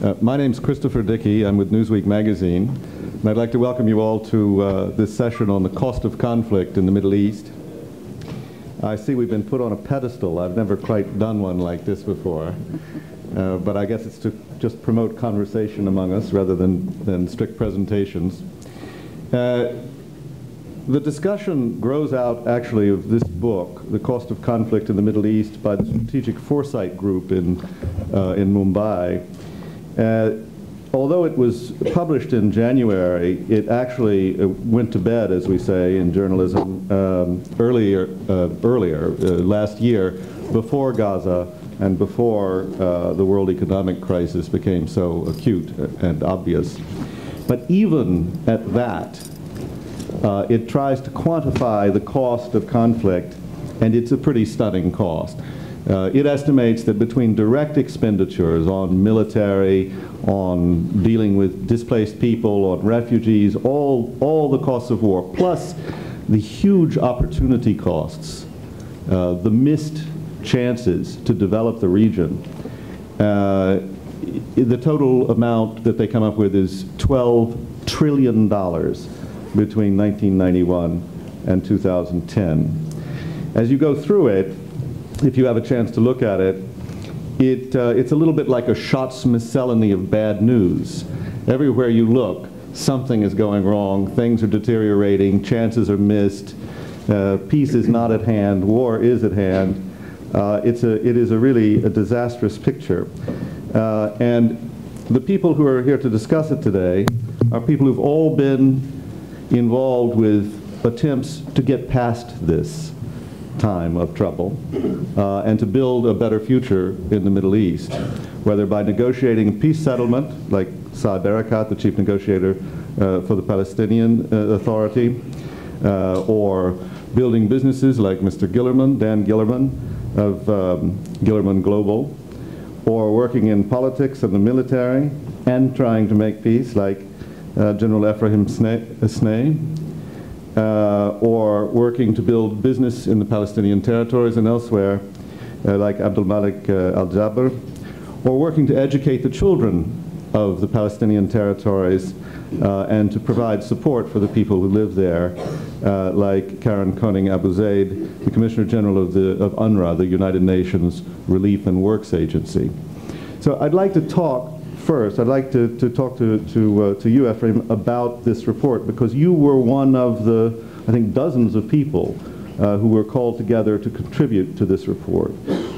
My name's Christopher Dickey. I'm with Newsweek magazine, and I'd like to welcome you all to this session on the cost of conflict in the Middle East. I see we've been put on a pedestal. I've never quite done one like this before, but I guess it's to just promote conversation among us rather than strict presentations. The discussion grows out, actually, of this book, The Cost of Conflict in the Middle East, by the Strategic Foresight Group in Mumbai. Although it was published in January, it actually went to bed, as we say in journalism, earlier last year, before Gaza and before the world economic crisis became so acute and obvious. But even at that, it tries to quantify the cost of conflict, and it's a pretty stunning cost. It estimates that between direct expenditures on military, on dealing with displaced people, on refugees, all the costs of war, plus the huge opportunity costs, the missed chances to develop the region, the total amount that they come up with is $12 trillion between 1991 and 2010. As you go through it, if you have a chance to look at it, it's a little bit like a shot's miscellany of bad news. Everywhere you look, something is going wrong, things are deteriorating, chances are missed, peace is not at hand, war is at hand. It is really a disastrous picture. And the people who are here to discuss it today are people who've all been involved with attempts to get past this time of trouble and to build a better future in the Middle East, whether by negotiating a peace settlement, like Saeb Erekat, the chief negotiator for the Palestinian Authority, or building businesses like Mr. Gillerman, Dan Gillerman of Gillerman Global, or working in politics and the military and trying to make peace, like General Ephraim Sneh, or working to build business in the Palestinian territories and elsewhere, like Abdul-Malik al-Jabr, or working to educate the children of the Palestinian territories and to provide support for the people who live there, like Koning AbuZayd, the Commissioner General of UNRWA, the United Nations Relief and Works Agency. So I'd like to talk first, I'd like to talk to you, Ephraim, about this report, because you were one of the, I think, dozens of people who were called together to contribute to this report.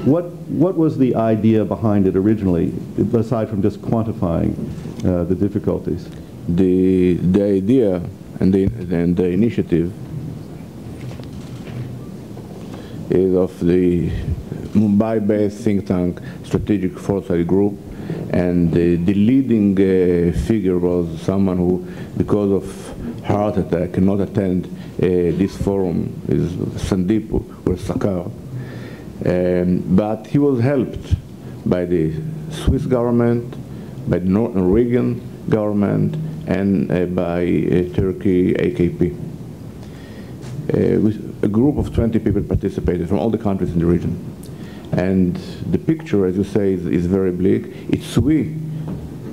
What was the idea behind it originally, aside from just quantifying the difficulties? The idea and the initiative is of the Mumbai-based think tank Strategic Foresight Group. And the leading figure was someone who, because of heart attack, cannot attend this forum, is Sandeep or Sakar. But he was helped by the Swiss government, by the Norwegian government, and by Turkey AKP. A group of 20 people participated from all the countries in the region. And the picture, as you say, is very bleak. It's we,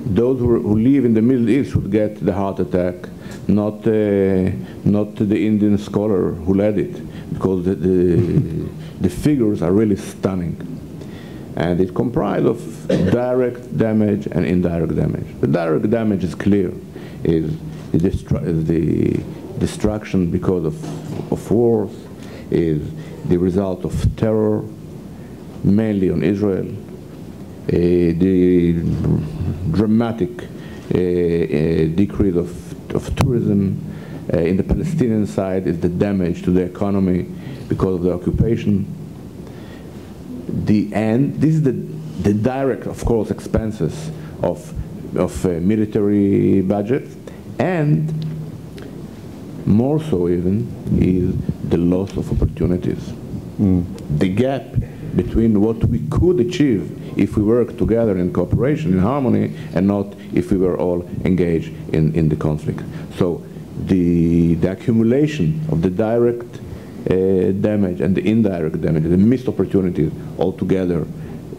those who live in the Middle East, should get the heart attack, not the Indian scholar who led it, because the figures are really stunning. And it comprises of direct damage and indirect damage. The direct damage is clear, is the destruction because of wars, is the result of terror, mainly on Israel, the dramatic decrease of tourism. In the Palestinian side is the damage to the economy because of the occupation. This is the direct, of course, expenses of military budget, and more so even is the loss of opportunities. The gap between what we could achieve if we work together in cooperation, in harmony, and not if we were all engaged in the conflict. So the accumulation of the direct damage and the indirect damage, the missed opportunities altogether,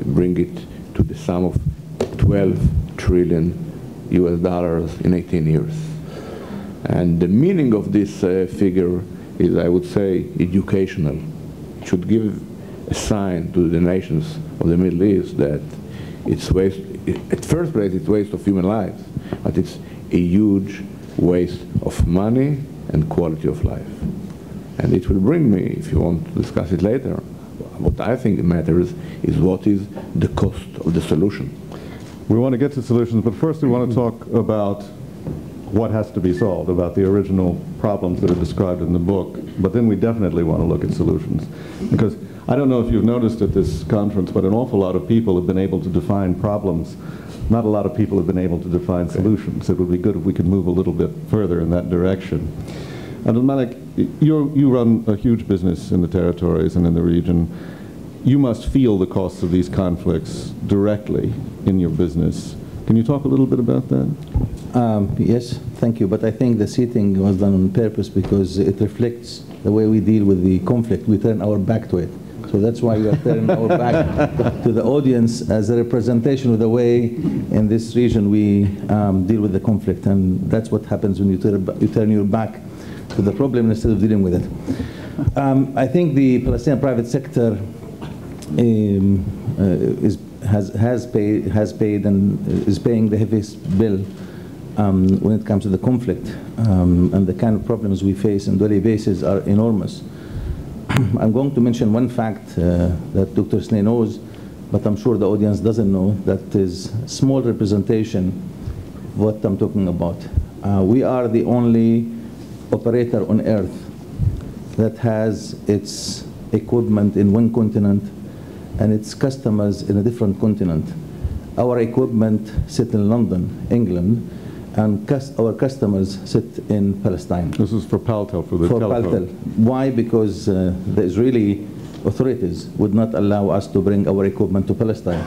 bring it to the sum of $12 trillion US dollars in 18 years. And the meaning of this figure is, I would say, educational. It should give a sign to the nations of the Middle East that it's waste, at first place it's waste of human lives, but it's a huge waste of money and quality of life. And it will bring me, if you want to discuss it later, what I think matters is what is the cost of the solution. We want to get to solutions, but first we want to talk about what has to be solved, about the original problems that are described in the book, but then we definitely want to look at solutions. Because I don't know if you've noticed at this conference, but an awful lot of people have been able to define problems. Not a lot of people have been able to define solutions. It would be good if we could move a little bit further in that direction. Abdul-Malik, you run a huge business in the territories and in the region. You must feel the costs of these conflicts directly in your business. Can you talk a little bit about that? Yes, thank you. But I think the seating was done on purpose because it reflects the way we deal with the conflict. We turn our back to it. So that's why we are turning our back to the audience as a representation of the way in this region we deal with the conflict. And that's what happens when you turn your back to the problem instead of dealing with it. I think the Palestinian private sector has paid and is paying the heaviest bill when it comes to the conflict, and the kind of problems we face on a daily basis are enormous. I'm going to mention one fact that Dr. Sneh knows, but I'm sure the audience doesn't know, that is small representation of what I'm talking about. We are the only operator on earth that has its equipment in one continent and its customers in a different continent. Our equipment sit in London, England, and our customers sit in Palestine. This is for Paltel, for the telephone. Paltel. Why? Because the Israeli authorities would not allow us to bring our equipment to Palestine.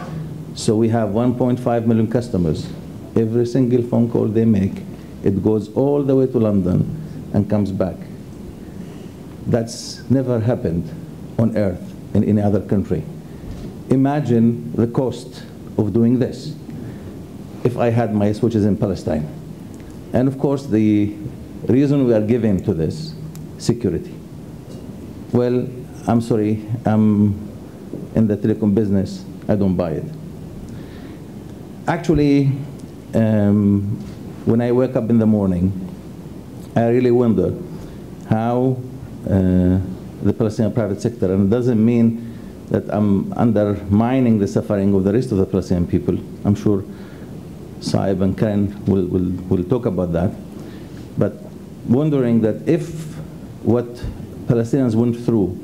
So we have 1.5 million customers. Every single phone call they make, it goes all the way to London and comes back. That's never happened on earth in any other country. Imagine the cost of doing this if I had my switches in Palestine. And of course, the reason we are giving to this, security. Well, I'm sorry, I'm in the telecom business, I don't buy it. Actually, when I wake up in the morning, I really wonder how the Palestinian private sector, and it doesn't mean that I'm undermining the suffering of the rest of the Palestinian people. I'm sure Saeb and Koning will talk about that. But wondering that if what Palestinians went through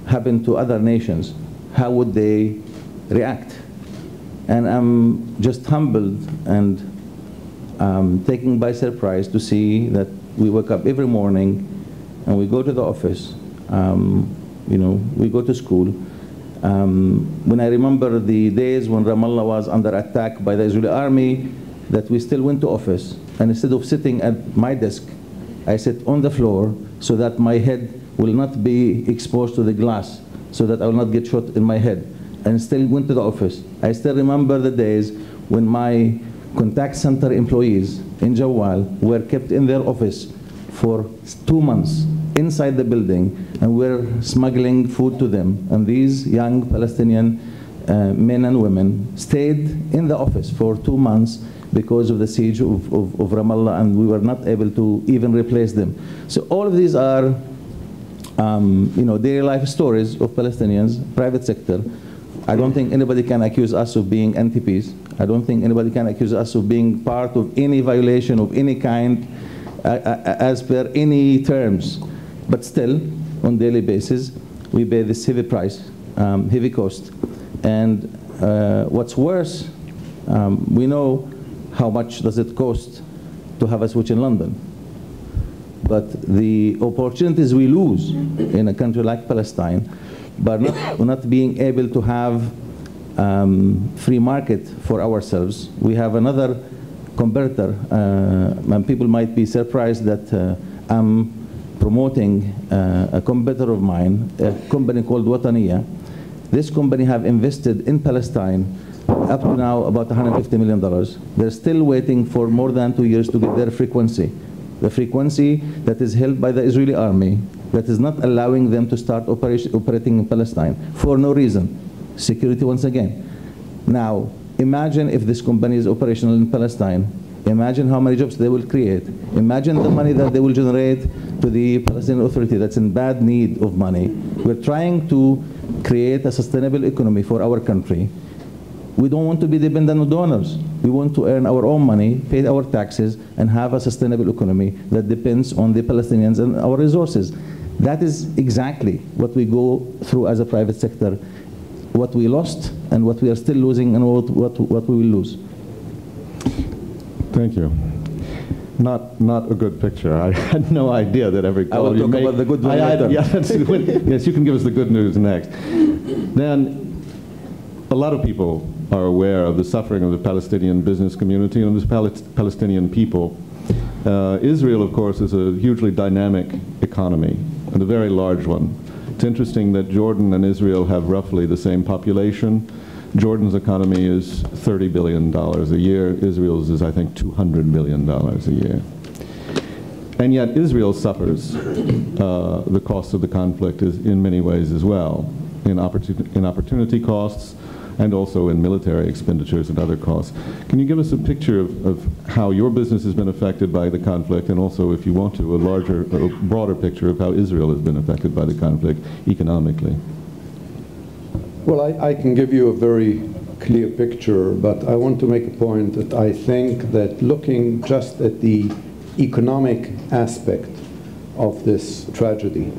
happened to other nations, how would they react? And I'm just humbled and taken by surprise to see that we wake up every morning and we go to the office, you know, we go to school. When I remember the days when Ramallah was under attack by the Israeli army, that we still went to office, and instead of sitting at my desk, I sit on the floor so that my head will not be exposed to the glass, so that I will not get shot in my head, and still went to the office. I still remember the days when my contact center employees in Jawal were kept in their office for 2 months inside the building, and we're smuggling food to them. And these young Palestinian men and women stayed in the office for 2 months because of the siege of Ramallah, and we were not able to even replace them. So all of these are you know, daily life stories of Palestinians, private sector. I don't think anybody can accuse us of being anti-peace. I don't think anybody can accuse us of being part of any violation of any kind as per any terms. But still, on a daily basis, we pay this heavy price, heavy cost. And what's worse, we know how much does it cost to have a switch in London. But the opportunities we lose in a country like Palestine by not being able to have free market for ourselves. We have another competitor, and people might be surprised that I'm promoting a competitor of mine, a company called Wataniya. This company have invested in Palestine up to now about $150 million. They're still waiting for more than 2 years to get their frequency. The frequency that is held by the Israeli army that is not allowing them to start operating in Palestine for no reason. Security once again. Now, imagine if this company is operational in Palestine. Imagine how many jobs they will create. Imagine the money that they will generate to the Palestinian Authority that's in bad need of money. We're trying to create a sustainable economy for our country. We don't want to be dependent on donors. We want to earn our own money, pay our taxes, and have a sustainable economy that depends on the Palestinians and our resources. That is exactly what we go through as a private sector, what we lost and what we are still losing and what we will lose. Thank you. Not a good picture. I had no idea that every call you make. I will talk about the good news later. Yes, you can give us the good news next. Then, a lot of people are aware of the suffering of the Palestinian business community and the Palestinian people. Israel, of course, is a hugely dynamic economy, and a very large one. It's interesting that Jordan and Israel have roughly the same population. Jordan's economy is $30 billion a year. Israel's is, I think, $200 billion a year. And yet Israel suffers the cost of the conflict in many ways as well, in opportunity costs and also in military expenditures and other costs. Can you give us a picture of how your business has been affected by the conflict, and also, if you want to, a broader picture of how Israel has been affected by the conflict economically? Well, I can give you a very clear picture, but I want to make a point that I think that looking just at the economic aspect of this tragedy,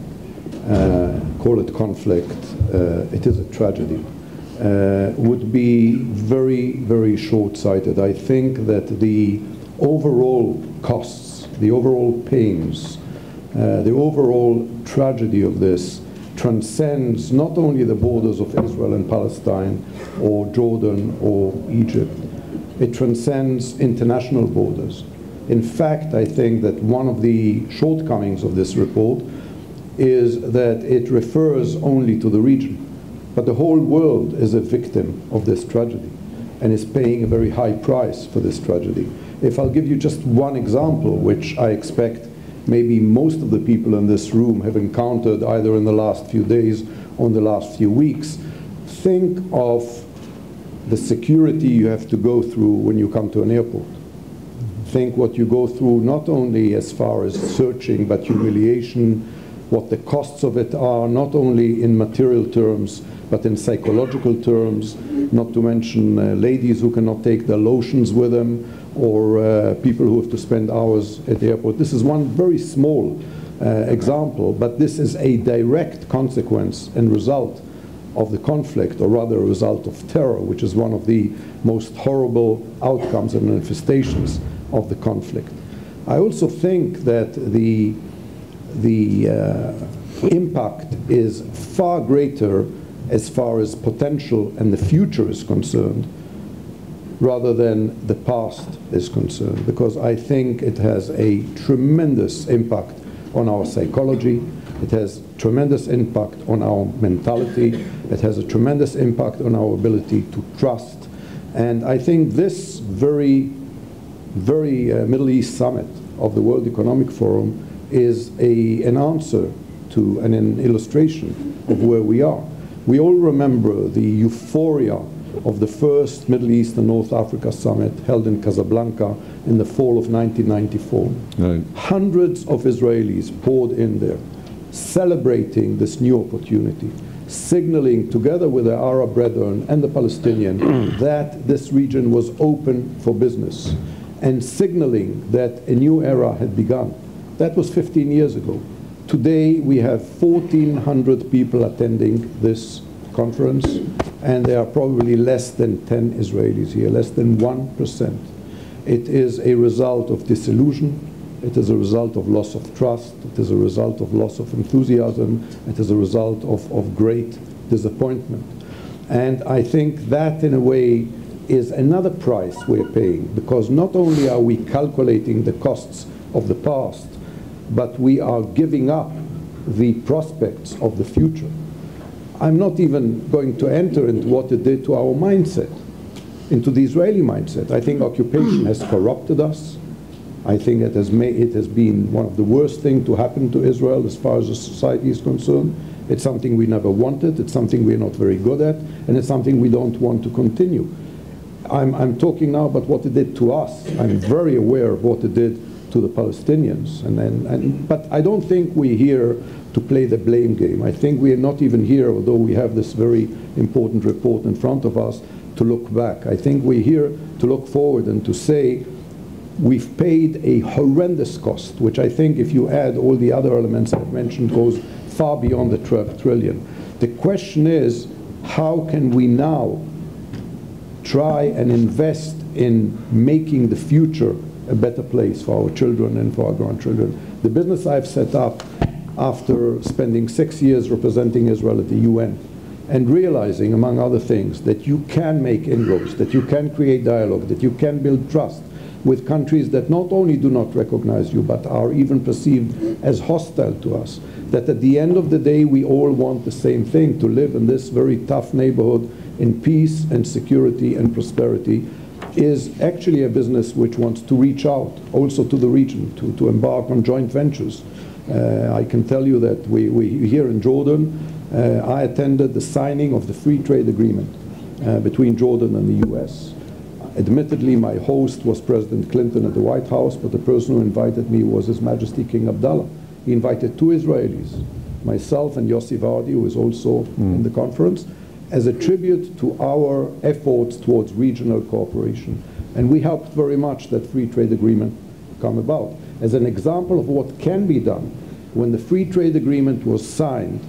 call it conflict, it is a tragedy, would be very, very short-sighted. I think that the overall costs, the overall pains, the overall tragedy of this transcends not only the borders of Israel and Palestine or Jordan or Egypt, it transcends international borders. In fact, I think that one of the shortcomings of this report is that it refers only to the region, but the whole world is a victim of this tragedy and is paying a very high price for this tragedy. If I'll give you just one example, which I expect maybe most of the people in this room have encountered either in the last few days or in the last few weeks. Think of the security you have to go through when you come to an airport. Think what you go through, not only as far as searching, but humiliation, what the costs of it are, not only in material terms, but in psychological terms, not to mention ladies who cannot take their lotions with them, or people who have to spend hours at the airport. This is one very small example, but this is a direct consequence and result of the conflict, or rather a result of terror, which is one of the most horrible outcomes and manifestations of the conflict. I also think that the impact is far greater as far as potential and the future is concerned, rather than the past is concerned, because I think it has a tremendous impact on our psychology, it has tremendous impact on our mentality, it has a tremendous impact on our ability to trust. And I think this very Middle East summit of the World Economic Forum is an answer to and an illustration of where we are. We all remember the euphoria of the first Middle East and North Africa summit held in Casablanca in the fall of 1994. Right. Hundreds of Israelis poured in there, celebrating this new opportunity, signaling together with their Arab brethren and the Palestinian that this region was open for business, and signaling that a new era had begun. That was 15 years ago. Today we have 1,400 people attending this conference, and there are probably less than 10 Israelis here, less than 1%. It is a result of disillusion, it is a result of loss of trust, it is a result of loss of enthusiasm, it is a result of great disappointment. And I think that, in a way, is another price we're paying, because not only are we calculating the costs of the past, but we are giving up the prospects of the future. I'm not even going to enter into what it did to our mindset. into the Israeli mindset. I think occupation has corrupted us. I think it has been one of the worst things to happen to Israel as far as the society is concerned. It's something we never wanted, it's something we're not very good at, and it's something we don't want to continue. I'm talking now about what it did to us. I'm very aware of what it did to the Palestinians. But I don't think we're here to play the blame game. I think we are not even here, although we have this very important report in front of us, to look back. I think we're here to look forward and to say we've paid a horrendous cost, which I think if you add all the other elements I've mentioned goes far beyond the trillion. The question is, how can we now try and invest in making the future a better place for our children and for our grandchildren? The business I've set up after spending 6 years representing Israel at the UN and realizing, among other things, that you can make inroads, that you can create dialogue, that you can build trust with countries that not only do not recognize you, but are even perceived as hostile to us, that at the end of the day we all want the same thing, to live in this very tough neighborhood in peace and security and prosperity, is actually a business which wants to reach out also to the region, to embark on joint ventures. I can tell you that we here in Jordan, I attended the signing of the free trade agreement between Jordan and the US. Admittedly, my host was President Clinton at the White House, but the person who invited me was His Majesty King Abdullah. He invited 2 Israelis, myself and Yossi Vardi, who is also in the conference, as a tribute to our efforts towards regional cooperation. And we helped very much that free trade agreement come about. As an example of what can be done, when the free trade agreement was signed,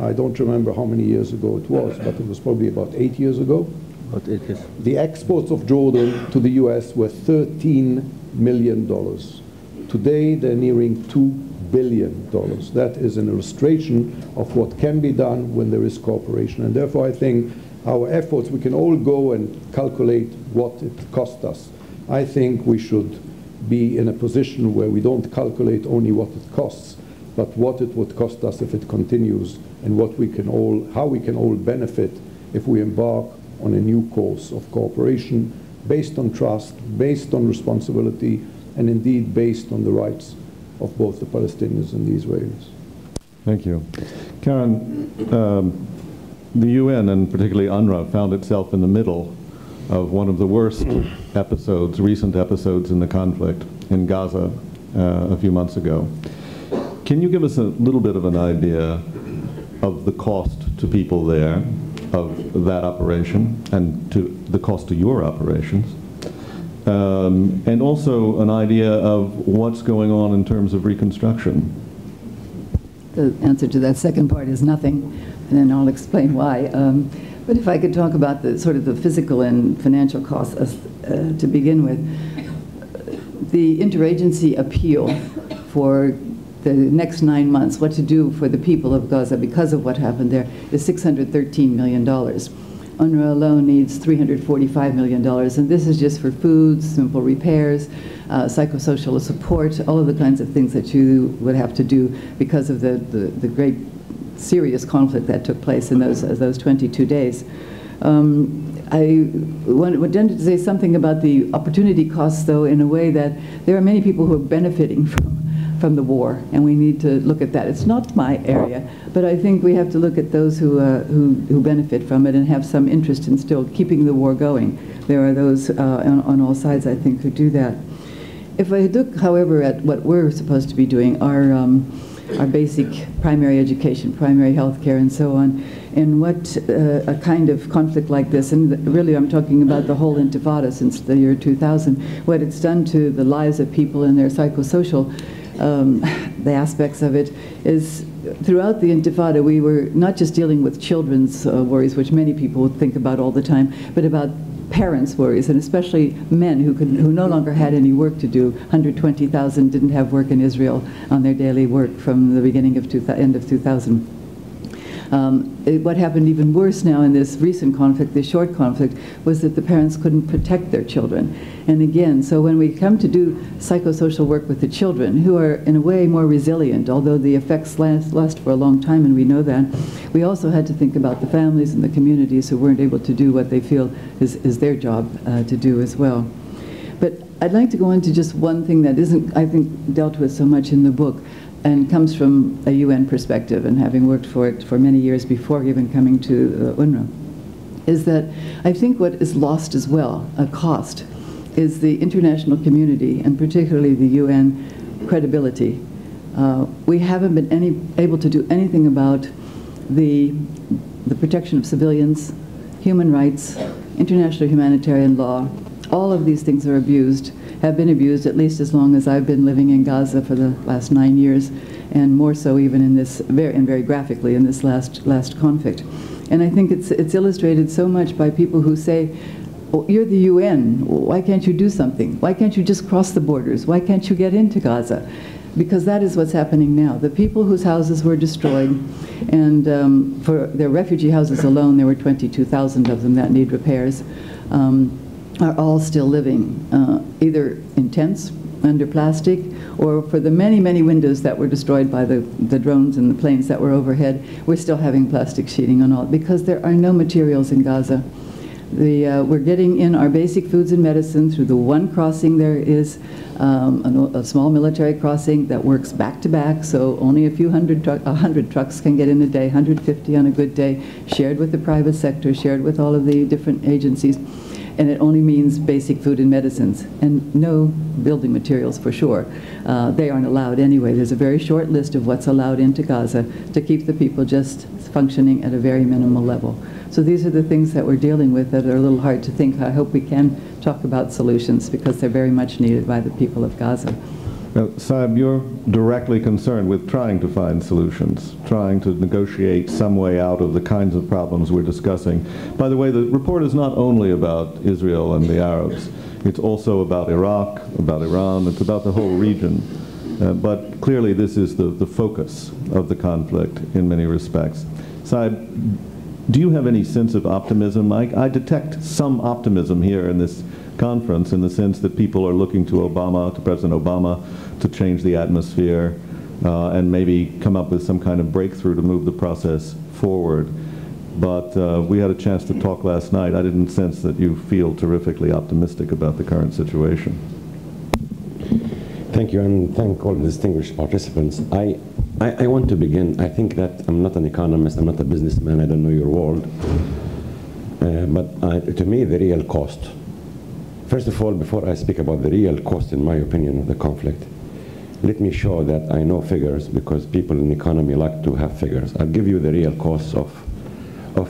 I don't remember how many years ago it was, but it was probably about 8 years ago. The exports of Jordan to the US were $13 million. Today they're nearing $2 billion. That is an illustration of what can be done when there is cooperation. And therefore I think our efforts, we can all go and calculate what it cost us. I think we should be in a position where we don't calculate only what it costs, but what it would cost us if it continues, and what we can all, how we can all benefit if we embark on a new course of cooperation based on trust, based on responsibility, and indeed based on the rights of both the Palestinians and the Israelis. Thank you. Karen, the UN and particularly UNRWA found itself in the middle of one of the worst episodes, recent episodes in the conflict in Gaza a few months ago. Can you give us a little bit of an idea of the cost to people there of that operation and to the cost to your operations? And also an idea of what's going on in terms of reconstruction. The answer to that second part is nothing, and then I'll explain why. But if I could talk about the sort of the physical and financial costs to begin with. The interagency appeal for the next 9 months, what to do for the people of Gaza because of what happened there, is $613 million. UNRWA alone needs $345 million, and this is just for food, simple repairs, psychosocial support, all of the kinds of things that you would have to do because of the great serious conflict that took place in those 22 days. I wanted to say something about the opportunity costs, though, in a way that there are many people who are benefiting from the war, and we need to look at that. It's not my area, but I think we have to look at those who benefit from it and have some interest in still keeping the war going. There are those on all sides, I think, who do that. If I look, however, at what we're supposed to be doing, our basic primary education, primary health care, and so on, and what a kind of conflict like this, and really I'm talking about the whole intifada since the year 2000, what it's done to the lives of people and their psychosocial, the aspects of it, is throughout the intifada we were not just dealing with children's worries, which many people think about all the time, but about parents' worries, and especially men who no longer had any work to do. 120,000 didn't have work in Israel on their daily work from the beginning of end of 2000. What happened even worse now in this recent conflict, this short conflict, was that the parents couldn't protect their children. And again, so when we come to do psychosocial work with the children, who are in a way more resilient, although the effects last for a long time, and we know that, we also had to think about the families and the communities who weren't able to do what they feel is their job to do as well. But I'd like to go into just one thing that isn't, I think, dealt with so much in the book, and comes from a UN perspective, and having worked for it for many years before even coming to UNRWA, is that I think what is lost as well, a cost, is the international community, and particularly the UN credibility. We haven't been able to do anything about the protection of civilians, human rights, international humanitarian law. All of these things are abused, have been abused at least as long as I've been living in Gaza for the last 9 years, and more so even in this, very graphically in this last conflict. And I think it's illustrated so much by people who say, oh, you're the UN, why can't you do something? Why can't you just cross the borders? Why can't you get into Gaza? Because that is what's happening now. The people whose houses were destroyed, and for their refugee houses alone, there were 22,000 of them that need repairs, are all still living, either in tents under plastic, or for the many windows that were destroyed by the drones and the planes that were overhead, we're still having plastic sheeting on all, because there are no materials in Gaza. We're getting in our basic foods and medicine through the one crossing. There is a small military crossing that works back to back, so only a few 100 trucks can get in a day, 150 on a good day, shared with the private sector, shared with all of the different agencies. And it only means basic food and medicines, and no building materials for sure. They aren't allowed anyway. There's a very short list of what's allowed into Gaza to keep the people just functioning at a very minimal level. So these are the things that we're dealing with that are a little hard to think. I hope we can talk about solutions, because they're very much needed by the people of Gaza. Now, Saeb, you're directly concerned with trying to find solutions, trying to negotiate some way out of the kinds of problems we're discussing. By the way, the report is not only about Israel and the Arabs. It's also about Iraq, about Iran, it's about the whole region. But clearly this is the focus of the conflict in many respects. Saeb, do you have any sense of optimism? I detect some optimism here in this conference, in the sense that people are looking to President Obama, to change the atmosphere and maybe come up with some kind of breakthrough to move the process forward. But we had a chance to talk last night. I didn't sense that you feel terrifically optimistic about the current situation. Thank you, and thank all the distinguished participants. I want to begin. I think that I'm not an economist, I'm not a businessman, I don't know your world. But to me, the real cost, first of all, before I speak about the real cost, in my opinion, of the conflict, let me show that I know figures, because people in the economy like to have figures. I'll give you the real costs of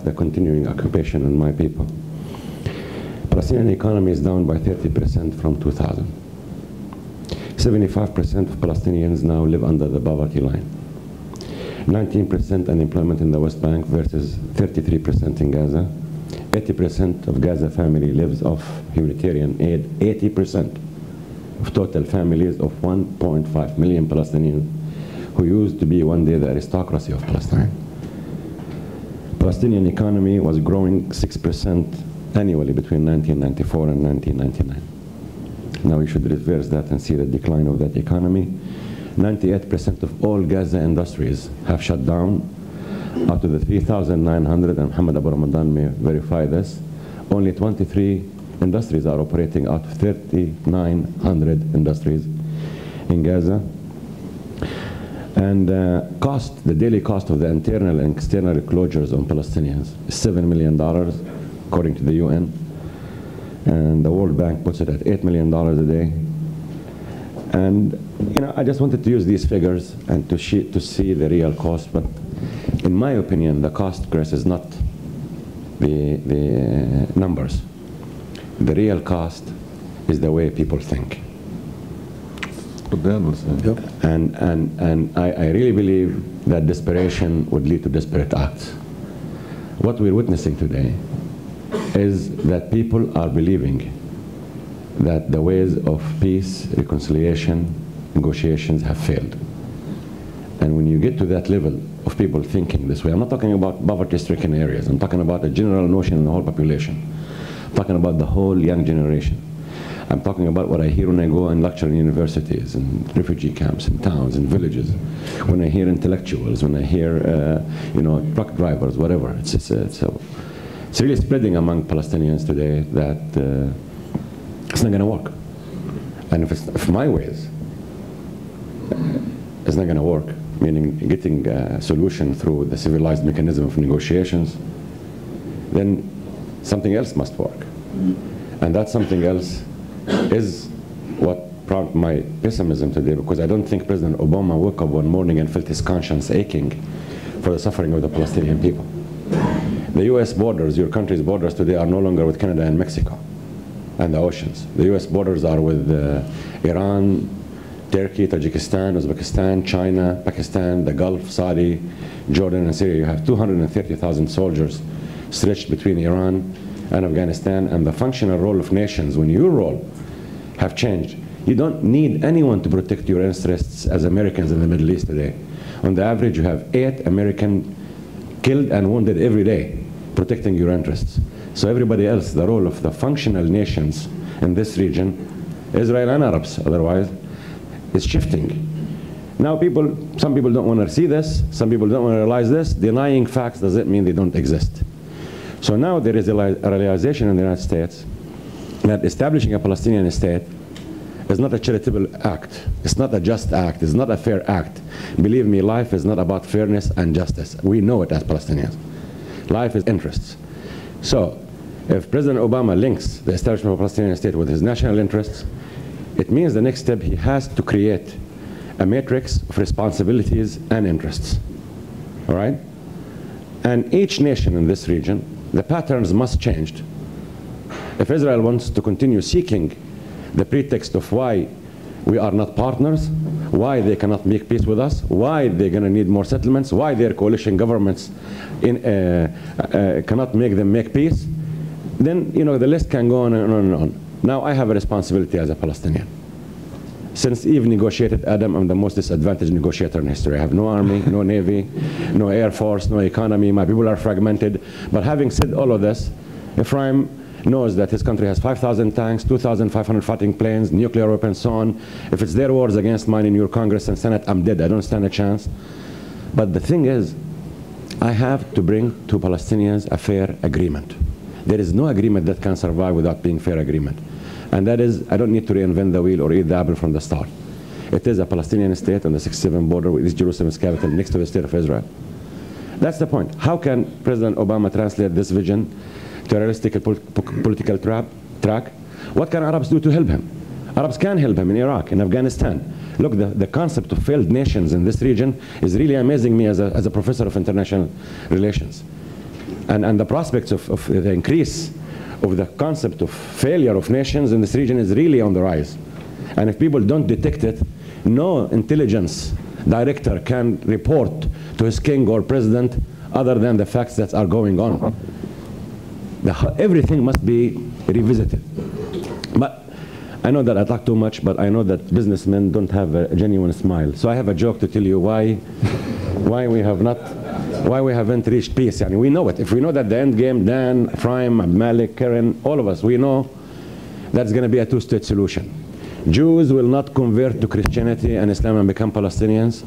the continuing occupation on my people. Palestinian economy is down by 30% from 2000. 75% of Palestinians now live under the poverty line. 19% unemployment in the West Bank versus 33% in Gaza. 80% of Gaza family lives off humanitarian aid. 80% of total families of 1.5 million Palestinians who used to be one day the aristocracy of Palestine. Palestinian economy was growing 6% annually between 1994 and 1999. Now we should reverse that and see the decline of that economy. 98% of all Gaza industries have shut down. Out of the 3,900, and Muhammad Abu Ramadan may verify this, only 23 industries are operating out of 3,900 industries in Gaza. And the daily cost of the internal and external closures on Palestinians is $7 million, according to the UN. And the World Bank puts it at $8 million a day. And I just wanted to use these figures and to see the real cost. But in my opinion, the cost, Chris, is not the numbers. The real cost is the way people think. And I really believe that desperation would lead to desperate acts. What we're witnessing today is that people are believing that the ways of peace, reconciliation, negotiations have failed. And when you get to that level of people thinking this way, I'm not talking about poverty-stricken areas. I'm talking about a general notion in the whole population. I'm talking about the whole young generation. I'm talking about what I hear when I go and lecture in universities and refugee camps and towns and villages. When I hear intellectuals, when I hear, you know, truck drivers, whatever. It's really spreading among Palestinians today that it's not going to work. And if my ways, it's not going to work, meaning getting a solution through the civilized mechanism of negotiations, then something else must work. And that something else is what prompted my pessimism today, because I don't think President Obama woke up one morning and felt his conscience aching for the suffering of the Palestinian people. The US borders, your country's borders today, are no longer with Canada and Mexico and the oceans. The US borders are with Iran, Turkey, Tajikistan, Uzbekistan, China, Pakistan, the Gulf, Saudi, Jordan, and Syria. You have 230,000 soldiers stretched between Iran and Afghanistan, and the functional role of nations, when your role have changed. You don't need anyone to protect your interests as Americans in the Middle East today. On the average, you have 8 Americans killed and wounded every day protecting your interests. So everybody else, the role of the functional nations in this region, Israel and Arabs otherwise, is shifting. Now some people don't want to see this, some people don't want to realize this. Denying facts doesn't mean they don't exist. So now there is a realization in the United States that establishing a Palestinian state is not a charitable act. It's not a just act. It's not a fair act. Believe me, life is not about fairness and justice. We know it as Palestinians. Life is interests. So if President Obama links the establishment of a Palestinian state with his national interests, it means the next step he has to create a matrix of responsibilities and interests. All right? And each nation in this region, the patterns must change. If Israel wants to continue seeking the pretext of why we are not partners, why they cannot make peace with us, why they're going to need more settlements, why their coalition governments cannot make them make peace, then you know the list can go on and on and on. Now I have a responsibility as a Palestinian. Since Eve negotiated Adam, I'm the most disadvantaged negotiator in history. I have no army, no navy, no air force, no economy. My people are fragmented. But having said all of this, Ephraim knows that his country has 5,000 tanks, 2,500 fighting planes, nuclear weapons, so on. If it's their wars against mine in your Congress and Senate, I'm dead. I don't stand a chance. But the thing is, I have to bring to Palestinians a fair agreement. There is no agreement that can survive without being fair agreement. And that is, I don't need to reinvent the wheel or eat the apple from the start. It is a Palestinian state on the 67 border with East Jerusalem's capital next to the state of Israel. That's the point. How can President Obama translate this vision to a realistic political track? What can Arabs do to help him? Arabs can help him in Iraq, in Afghanistan. Look, the concept of failed nations in this region is really amazing me as a professor of international relations. And the prospects of the increase of the concept of failure of nations in this region is really on the rise. And if people don't detect it, no intelligence director can report to his king or president other than the facts that are going on. Everything must be revisited. But I know that I talk too much, but I know that businessmen don't have a genuine smile. So I have a joke to tell you why we haven't reached peace. I mean, we know it. If we know that the end game, Dan, Ephraim, Abdul-Malik, Karen, all of us, we know that's going to be a two-state solution. Jews will not convert to Christianity and Islam and become Palestinians.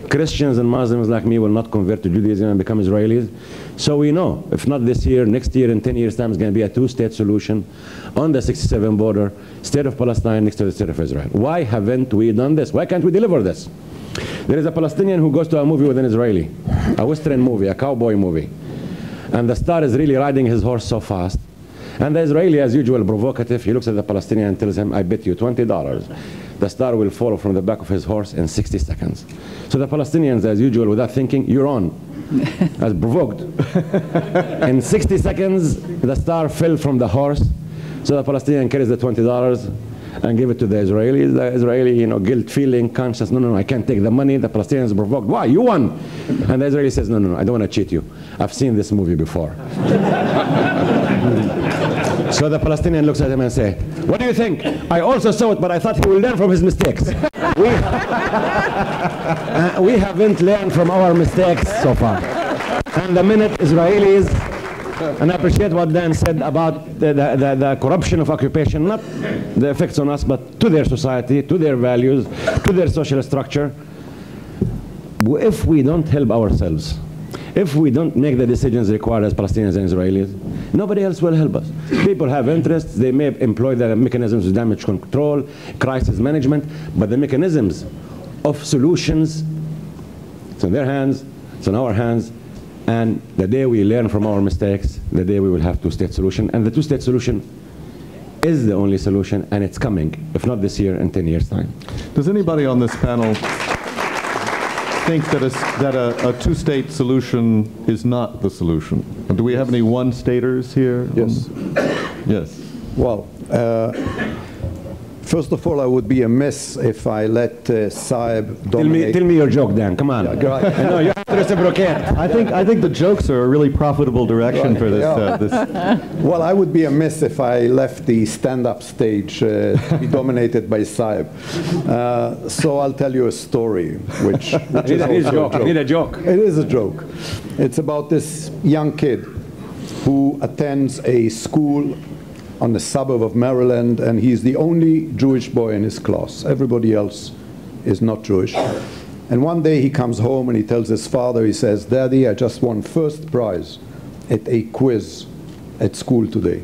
Christians and Muslims like me will not convert to Judaism and become Israelis. So we know, if not this year, next year, in 10 years' time, it's going to be a two-state solution on the 67 border, state of Palestine next to the state of Israel. Why haven't we done this? Why can't we deliver this? There is a Palestinian who goes to a movie with an Israeli, a Western movie, a cowboy movie. And the star is really riding his horse so fast. And the Israeli, as usual, provocative, he looks at the Palestinian and tells him, I bet you $20. The star will fall from the back of his horse in 60 seconds. So the Palestinians, as usual, without thinking, you're on, as provoked. In 60 seconds, the star fell from the horse. So the Palestinian carries the $20 and give it to the Israelis. The Israeli, guilt feeling, conscious, no, I can't take the money. The Palestinians are provoked. Why? You won. And the Israeli says, no, I don't want to cheat you. I've seen this movie before. So the Palestinian looks at him and says, What do you think? I also saw it, but I thought he will learn from his mistakes. We haven't learned from our mistakes so far. And the minute Israelis, and I appreciate what Dan said about the corruption of occupation, not the effects on us, but to their society, to their values, to their social structure. If we don't help ourselves, if we don't make the decisions required as Palestinians and Israelis, nobody else will help us. People have interests, they may employ the mechanisms of damage control, crisis management, but the mechanisms of solutions, it's in their hands, it's in our hands, and the day we learn from our mistakes, the day we will have two-state solution, and the two-state solution is the only solution, and it's coming, if not this year, in 10 years' time. Does anybody on this panel think that a two-state solution is not the solution? And do we have any one-staters here? Yes. Yes. Well, first of all, I would be amiss if I let Saeb dominate. Tell me your joke, Dan. Come on. Yeah, right. I know you have to reciprocate. I think the jokes are a really profitable direction for this. Yeah. Well, I would be amiss if I left the stand-up stage to be dominated by Saeb. So I'll tell you a story, which is also a joke. I need a joke. It is a joke. It's about this young kid who attends a school on the suburb of Maryland, and he's the only Jewish boy in his class. Everybody else is not Jewish. And one day he comes home and he tells his father, he says, "Daddy, I just won first prize at a quiz at school today."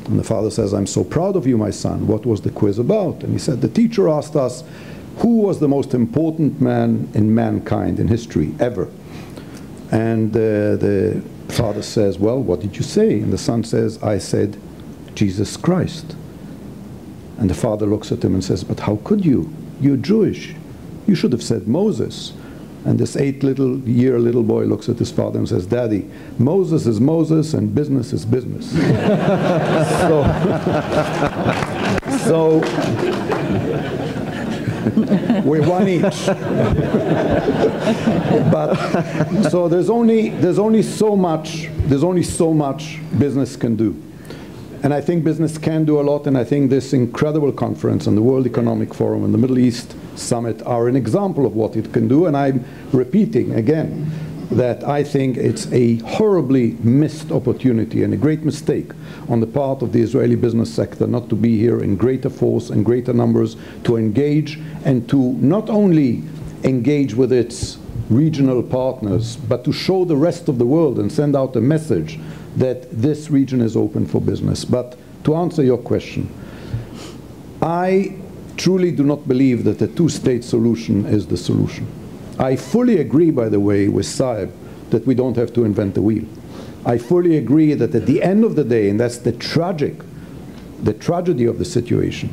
And the father says, "I'm so proud of you, my son. What was the quiz about?" And he said, "The teacher asked us who was the most important man in mankind, in history, ever." And the father says, "Well, what did you say?" And the son says, "I said, Jesus Christ." And the father looks at him and says, "But how could you? You're Jewish. You should have said Moses." And this 8-year little boy looks at his father and says, "Daddy, Moses is Moses and business is business." so we're one each. But so there's only so much business can do. And I think business can do a lot, and I think this incredible conference and the World Economic Forum and the Middle East Summit are an example of what it can do. And I'm repeating again that I think it's a horribly missed opportunity and a great mistake on the part of the Israeli business sector not to be here in greater force and greater numbers to engage, and to not only engage with its regional partners, but to show the rest of the world and send out a message that this region is open for business. But to answer your question, I truly do not believe that a two-state solution is the solution. I fully agree, by the way, with Saeb that we don't have to invent the wheel. I fully agree that at the end of the day, and that's the tragedy of the situation,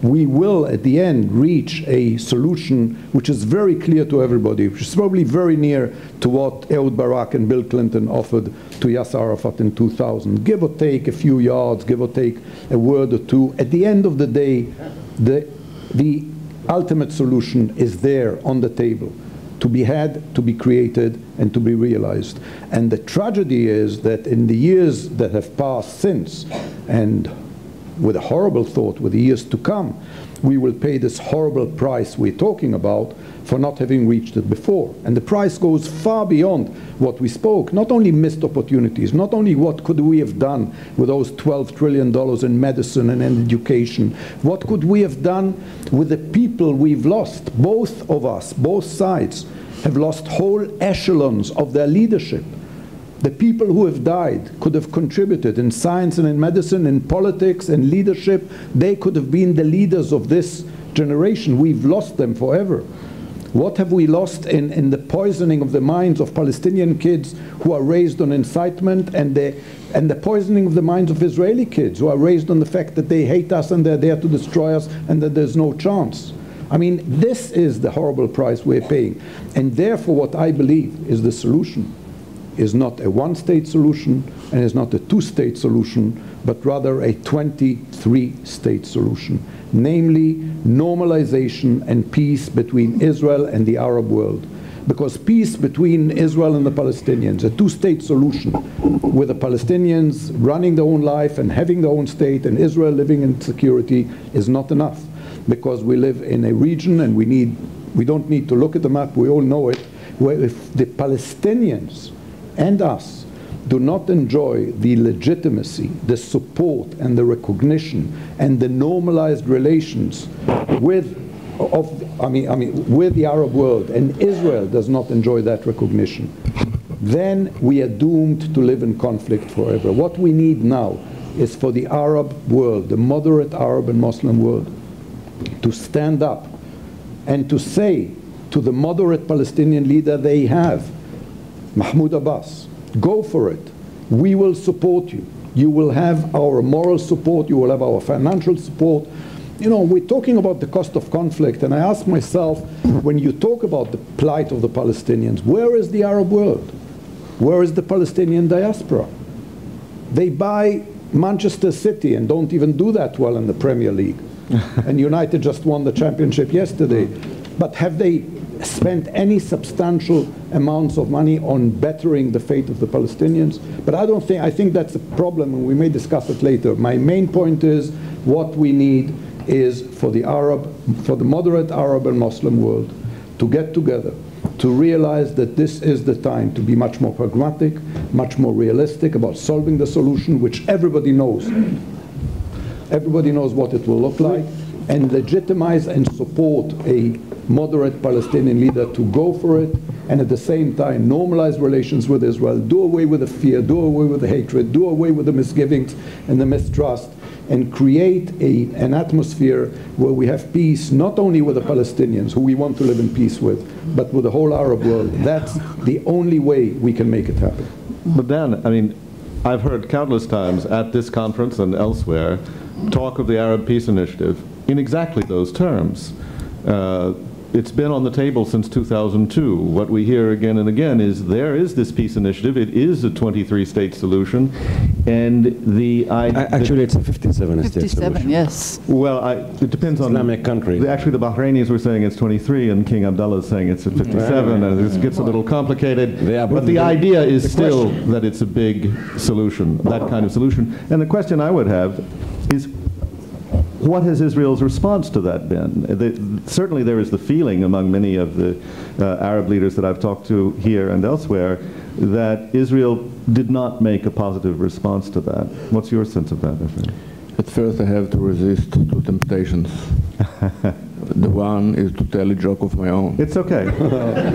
we will at the end reach a solution which is very clear to everybody, which is probably very near to what Ehud Barak and Bill Clinton offered to Yasser Arafat in 2000. Give or take a few yards, give or take a word or two. At the end of the day, the ultimate solution is there on the table, to be had, to be created, and to be realized. And the tragedy is that in the years that have passed since, and with a horrible thought, with the years to come, we will pay this horrible price we're talking about for not having reached it before. And the price goes far beyond what we spoke. Not only missed opportunities, not only what could we have done with those $12 trillion in medicine and in education, what could we have done with the people we've lost. Both of us, both sides, have lost whole echelons of their leadership. The people who have died could have contributed in science and in medicine, in politics and leadership. They could have been the leaders of this generation. We've lost them forever. What have we lost in the poisoning of the minds of Palestinian kids who are raised on incitement, and the poisoning of the minds of Israeli kids who are raised on the fact that they hate us and they're there to destroy us and that there's no chance? I mean, this is the horrible price we're paying. And therefore, what I believe is the solution is not a one-state solution and is not a two-state solution, but rather a 23-state solution, namely normalization and peace between Israel and the Arab world. Because peace between Israel and the Palestinians, a two-state solution, with the Palestinians running their own life and having their own state and Israel living in security, is not enough. Because we live in a region, and we don't need to look at the map, we all know it, where if the Palestinians and us do not enjoy the legitimacy, the support, and the recognition, and the normalized relations with the Arab world, and Israel does not enjoy that recognition, then we are doomed to live in conflict forever. What we need now is for the Arab world, the moderate Arab and Muslim world, to stand up and to say to the moderate Palestinian leader they have, Mahmoud Abbas, go for it. We will support you. You will have our moral support. You will have our financial support. You know, we're talking about the cost of conflict, and I ask myself, when you talk about the plight of the Palestinians, where is the Arab world? Where is the Palestinian diaspora? They buy Manchester City and don't even do that well in the Premier League. And United just won the championship yesterday. But have they spent any substantial amounts of money on bettering the fate of the Palestinians? But I think that's a problem, and we may discuss it later. My main point is, what we need is for the moderate Arab and Muslim world to get together, to realize that this is the time to be much more pragmatic, much more realistic about solving the solution, which everybody knows. Everybody knows what it will look like, and legitimize and support a moderate Palestinian leader to go for it, and at the same time normalize relations with Israel, do away with the fear, do away with the hatred, do away with the misgivings and the mistrust, and create an atmosphere where we have peace, not only with the Palestinians, who we want to live in peace with, but with the whole Arab world. That's the only way we can make it happen. But Dan, I mean, I've heard countless times at this conference and elsewhere talk of the Arab Peace Initiative in exactly those terms. It's been on the table since 2002. What we hear again and again is there is this peace initiative. It is a 23-state solution, and actually it's a 57-state 57, solution. yes. Well, it depends on Islamic country. Actually, the Bahrainis were saying it's 23, and King Abdullah is saying it's at 57, and this gets a little complicated. But the idea is still that it's a big solution, that kind of solution. And the question I would have is, what has Israel's response to that been? Certainly there is the feeling among many of the Arab leaders that I've talked to here and elsewhere that Israel did not make a positive response to that. What's your sense of that, Ephraim? At first I have to resist two temptations. The one is to tell a joke of my own. It's okay.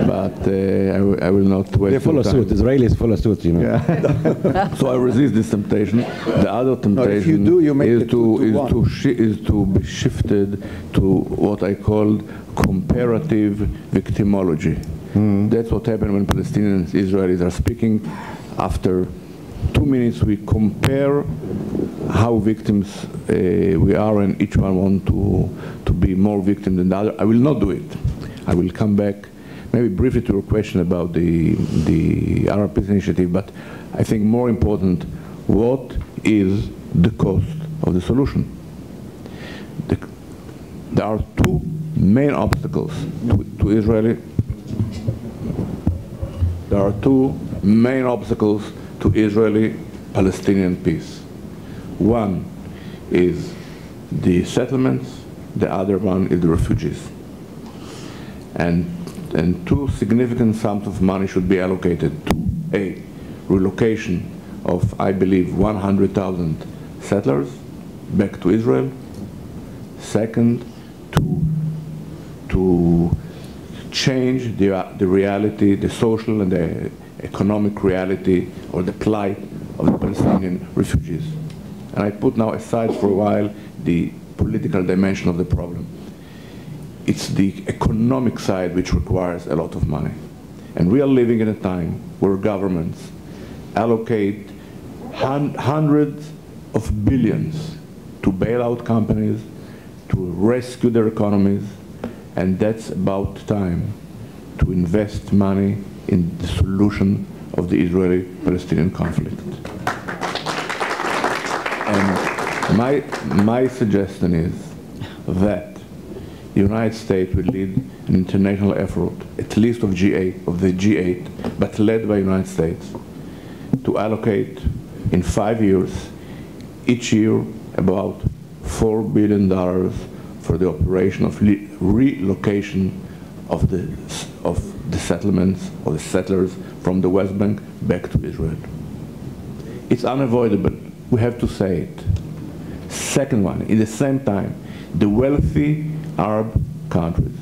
But I will not waste. They follow suit. Israelis follow suit, you know. Yeah. So I resist this temptation. The other temptation is to be shifted to what I call comparative victimology. That's what happened when Palestinians and Israelis are speaking. After 2 minutes we compare how victims we are, and each one wants to be more victim than the other. I will not do it. I will come back maybe briefly to your question about the Arab Peace Initiative, but I think more important, what is the cost of the solution? There are two main obstacles to Israeli. There are two main obstacles to Israeli-Palestinian peace. One is the settlements, the other one is the refugees. And two significant sums of money should be allocated to a relocation of, I believe, 100,000 settlers back to Israel. Second, to change the reality, the social and the economic reality or the plight of the Palestinian refugees. And I put now aside for a while the political dimension of the problem. It's the economic side which requires a lot of money. And we are living in a time where governments allocate hundreds of billions to bail out companies, to rescue their economies, and that's about time to invest money in the solution of the Israeli-Palestinian conflict. And my suggestion is that the United States will lead an international effort, at least of G8, of the G8, but led by the United States, to allocate in 5 years, each year, about $4 billion for the operation of relocation of the settlements or the settlers from the West Bank back to Israel. It's unavoidable. We have to say it. Second one, in the same time, the wealthy Arab countries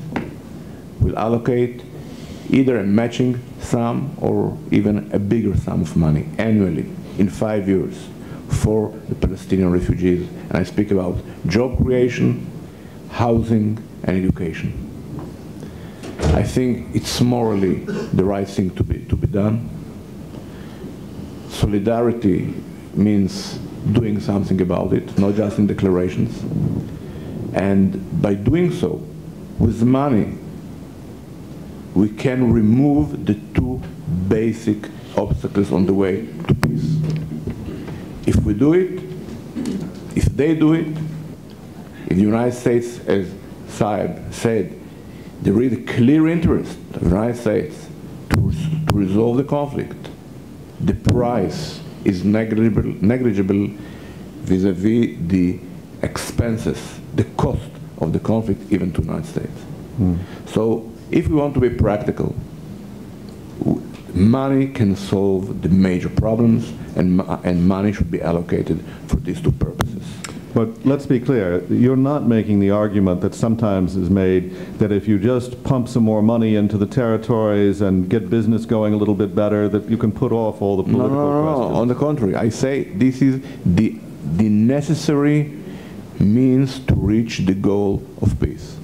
will allocate either a matching sum or even a bigger sum of money annually in 5 years for the Palestinian refugees. And I speak about job creation, housing, and education. I think it's morally the right thing to be done. Solidarity means doing something about it, not just in declarations. And by doing so, with money, we can remove the two basic obstacles on the way to peace. If we do it, if they do it, if the United States, as Saeb said, there is a clear interest of the United States to resolve the conflict, the price is negligible vis-a-vis the expenses, the cost of the conflict, even to the United States. So if we want to be practical, money can solve the major problems, and money should be allocated for these two purposes. But let's be clear, you're not making the argument that sometimes is made that if you just pump some more money into the territories and get business going a little bit better, that you can put off all the political questions. No, on the contrary. I say this is the necessary means to reach the goal of peace.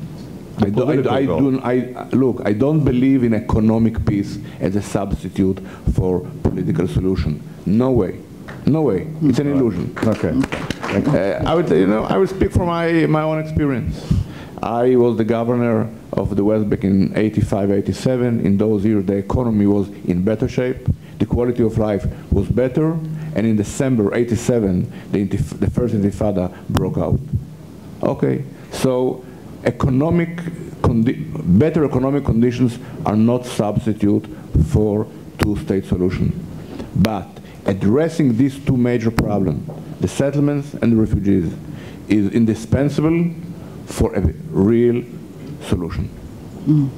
Look, I don't believe in economic peace as a substitute for political solution. No way. No way. It's an illusion. Okay. I would speak from my own experience. I was the governor of the West Bank in 85, 87. In those years, the economy was in better shape. The quality of life was better. And in December 87, the first Intifada broke out. Okay. So better economic conditions are not substitute for two-state solution. But addressing these two major problems, the settlements and the refugees, is indispensable for a real solution.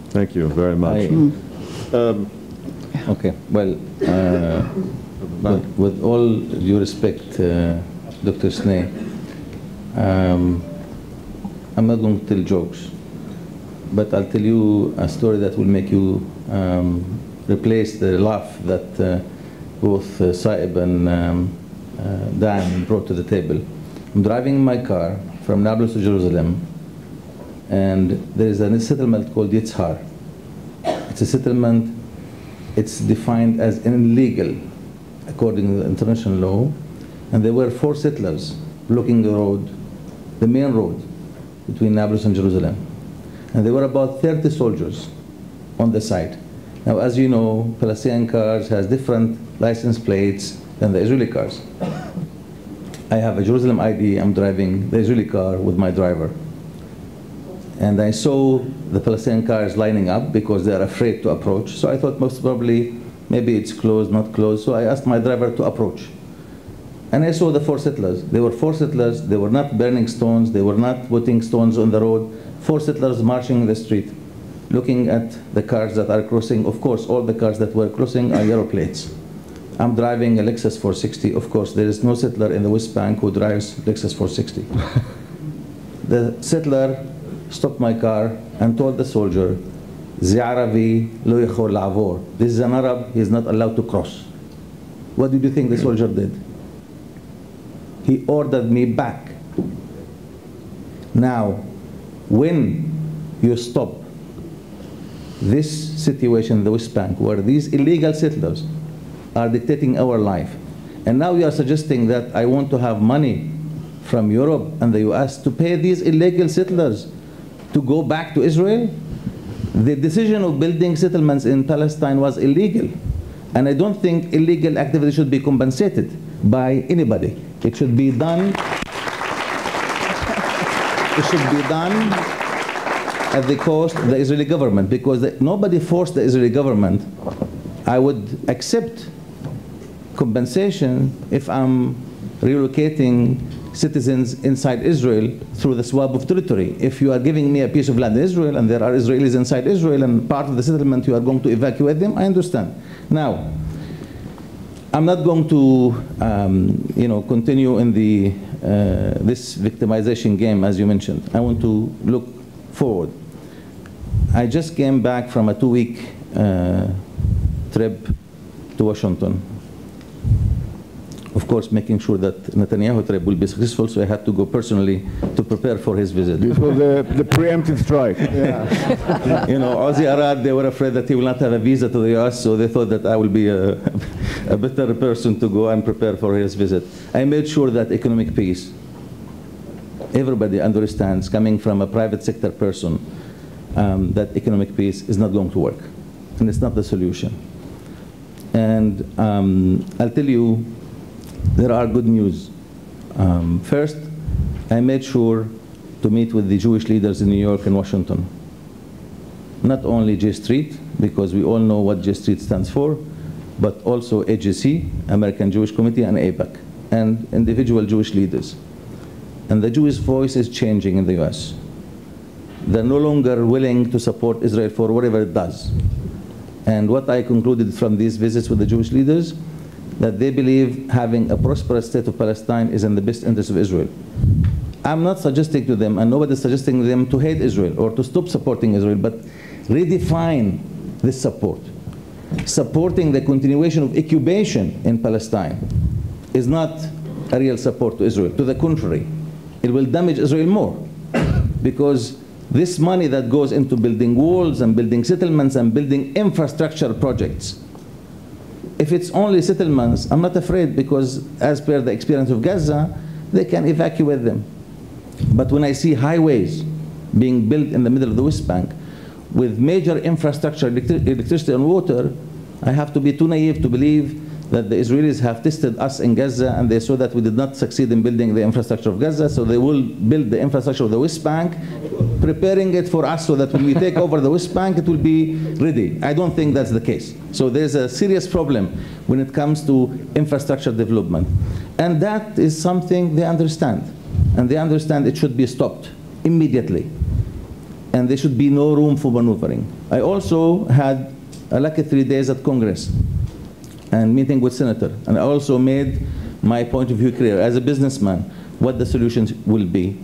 Thank you very much. Okay, well, with all due respect, Dr. Sneh, I'm not going to tell jokes, but I'll tell you a story that will make you replace the laugh that both Saeb and Dan brought to the table. I'm driving in my car from Nablus to Jerusalem, and there is a settlement called Yitzhar. It's a settlement, it's defined as illegal according to the international law, and there were 4 settlers blocking the road, the main road between Nablus and Jerusalem. And there were about 30 soldiers on the site. Now, as you know, Palestinian cars has different license plates than the Israeli cars. I have a Jerusalem ID, I'm driving the Israeli car with my driver. And I saw the Palestinian cars lining up because they are afraid to approach. So I thought most probably, maybe it's closed, not closed. So I asked my driver to approach. And I saw the 4 settlers. There were 4 settlers. They were not burning stones. They were not putting stones on the road. 4 settlers marching in the street, looking at the cars that are crossing. Of course, all the cars that were crossing are yellow plates. I'm driving a Lexus 460. Of course, there is no settler in the West Bank who drives Lexus 460. The settler stopped my car and told the soldier, "Zi'aravi lo yakhol la'avor." This is an Arab, he is not allowed to cross. What did you think the soldier did? He ordered me back. Now, when you stop this situation in the West Bank, where these illegal settlers are dictating our life, and now you are suggesting that I want to have money from Europe and the US to pay these illegal settlers to go back to Israel? The decision of building settlements in Palestine was illegal, and I don't think illegal activity should be compensated by anybody. It should be done. It should be done at the cost of the Israeli government, because nobody forced the Israeli government. I would accept compensation if I'm relocating citizens inside Israel through the swap of territory. If you are giving me a piece of land in Israel and there are Israelis inside Israel and part of the settlement you are going to evacuate them, I understand. Now, I'm not going to continue in the this victimization game, as you mentioned. I want to look forward. I just came back from a 2-week trip to Washington. Of course, making sure that Netanyahu trip will be successful, so I had to go personally to prepare for his visit. This was the preemptive strike. Yeah. You know, Ozzy Arad, they were afraid that he will not have a visa to the US, so they thought that I will be a better person to go and prepare for his visit. I made sure that economic peace, everybody understands, coming from a private sector person, that economic peace is not going to work, and it's not the solution. And I'll tell you, there are good news. First, I made sure to meet with the Jewish leaders in New York and Washington. Not only J Street, because we all know what J Street stands for, but also AJC, American Jewish Committee, and AIPAC, and individual Jewish leaders. And the Jewish voice is changing in the US. They're no longer willing to support Israel for whatever it does. And what I concluded from these visits with the Jewish leaders, that they believe having a prosperous state of Palestine is in the best interest of Israel. I'm not suggesting to them, and nobody's suggesting to them to hate Israel or to stop supporting Israel, but redefine this support. Supporting the continuation of occupation in Palestine is not a real support to Israel. To the contrary, it will damage Israel more, because this money that goes into building walls and building settlements and building infrastructure projects, if it's only settlements, I'm not afraid, because as per the experience of Gaza, they can evacuate them. But when I see highways being built in the middle of the West Bank with major infrastructure, electricity and water, I have to be too naive to believe that the Israelis have tested us in Gaza and they saw that we did not succeed in building the infrastructure of Gaza, so they will build the infrastructure of the West Bank, preparing it for us so that when we take over the West Bank, it will be ready. I don't think that's the case. So there's a serious problem when it comes to infrastructure development. And that is something they understand. And they understand it should be stopped immediately. And there should be no room for maneuvering. I also had a lucky 3 days at Congress and meeting with Senator. And I also made my point of view clear as a businessman what the solutions will be.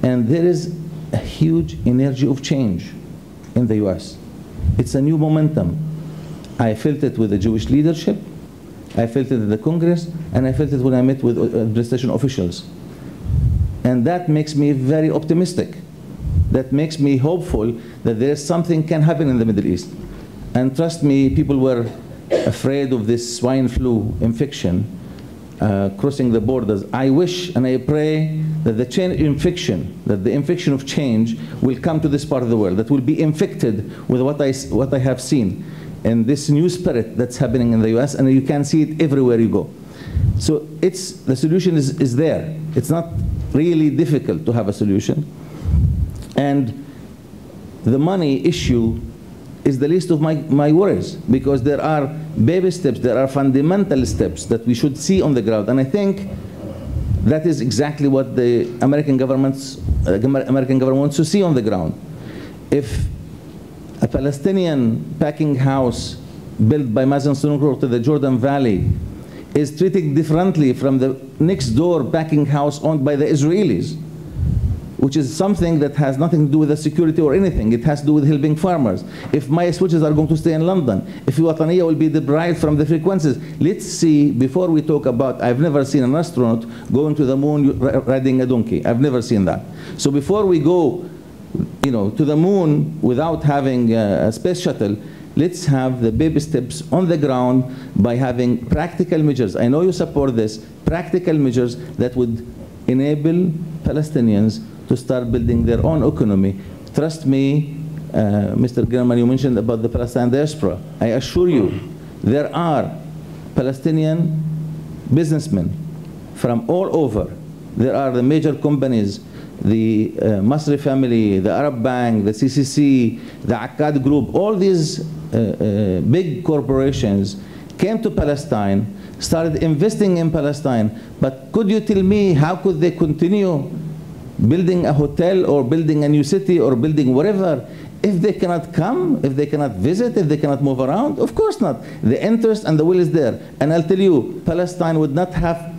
And there is a huge energy of change in the US. It's a new momentum. I felt it with the Jewish leadership, I felt it in the Congress, and I felt it when I met with administration officials. And that makes me very optimistic. That makes me hopeful that there's something can happen in the Middle East. And trust me, people were afraid of this swine flu infection crossing the borders. I wish and I pray that the infection of change will come to this part of the world, that will be infected with what I have seen and this new spirit that's happening in the US, and you can see it everywhere you go. So the solution is there. It's not really difficult to have a solution. And the money issue is the least of my worries, because there are baby steps, there are fundamental steps that we should see on the ground. And I think that is exactly what the American government wants to see on the ground. If a Palestinian packing house built by Mazen Sunukro to the Jordan Valley is treated differently from the next door packing house owned by the Israelis, which is something that has nothing to do with the security or anything. It has to do with helping farmers. If my switches are going to stay in London, if Wataniya will be deprived from the frequencies, let's see, before we talk about, I've never seen an astronaut going to the moon riding a donkey. I've never seen that. So before we go to the moon without having a space shuttle, let's have the baby steps on the ground by having practical measures. I know you support this, practical measures that would enable Palestinians to start building their own economy. Trust me, Mr. Gillerman, you mentioned about the Palestinian diaspora. I assure you, there are Palestinian businessmen from all over. There are the major companies the Masri family, the Arab Bank, the CCC, the Akkad Group, all these big corporations came to Palestine, started investing in Palestine. But could you tell me how could they continue building a hotel or building a new city or building whatever if they cannot come, if they cannot visit, if they cannot move around? Of course not. The interest and the will is there. And I'll tell you, Palestine would not have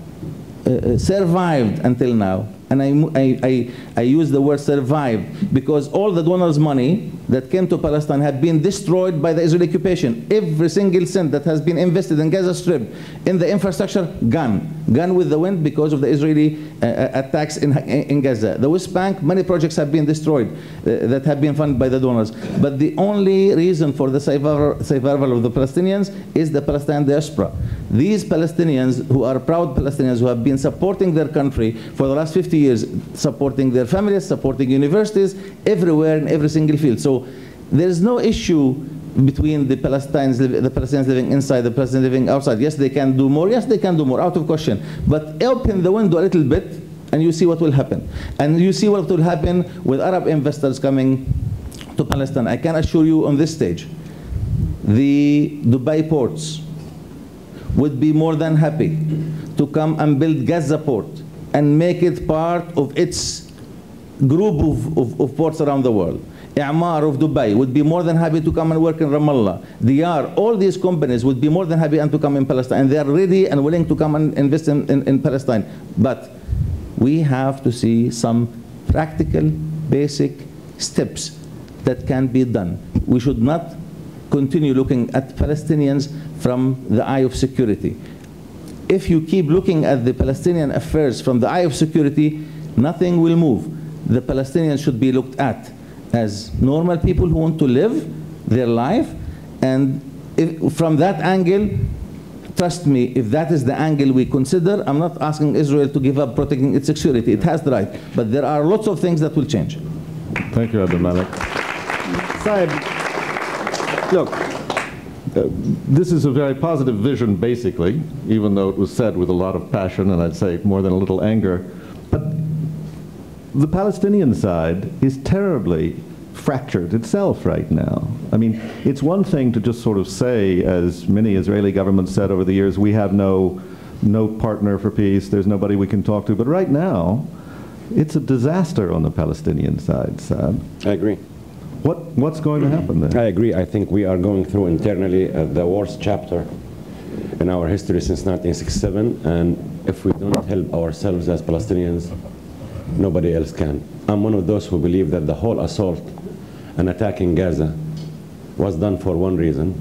survived until now. And I use the word survived because all the donors' money that came to Palestine had been destroyed by the Israeli occupation. Every single cent that has been invested in Gaza Strip, in the infrastructure, gone with the wind because of the Israeli attacks in Gaza. The West Bank, many projects have been destroyed that have been funded by the donors. But the only reason for the survival of the Palestinians is the Palestinian diaspora. These Palestinians who are proud Palestinians who have been supporting their country for the last 50 years, supporting their families, supporting universities, everywhere in every single field. So there is no issue between the Palestinians living inside, the Palestinians living outside. Yes, they can do more. Yes, they can do more, out of question. But open the window a little bit, and you see what will happen. And you see what will happen with Arab investors coming to Palestine. I can assure you on this stage, the Dubai ports would be more than happy to come and build Gaza port and make it part of its group of ports around the world. I'mar of Dubai would be more than happy to come and work in Ramallah. Diyar, all these companies would be more than happy and to come in Palestine. And they are ready and willing to come and invest in Palestine. But we have to see some practical, basic steps that can be done. We should not continue looking at Palestinians from the eye of security. If you keep looking at the Palestinian affairs from the eye of security, nothing will move. The Palestinians should be looked at as normal people who want to live their life. And from that angle, trust me, if that is the angle we consider, I'm not asking Israel to give up protecting its security. It has the right. But there are lots of things that will change. Thank you, Abdul-Malik. Saeb, look, this is a very positive vision, basically, even though it was said with a lot of passion, and I'd say more than a little anger. But the Palestinian side is terribly fractured itself right now. I mean, it's one thing to just sort of say, as many Israeli governments said over the years, we have no partner for peace, there's nobody we can talk to. But right now, it's a disaster on the Palestinian side, Saeb. I agree. What's going to happen there? I agree. I think we are going through internally the worst chapter in our history since 1967, and if we don't help ourselves as Palestinians, nobody else can. I'm one of those who believe that the whole assault and attack in Gaza was done for one reason,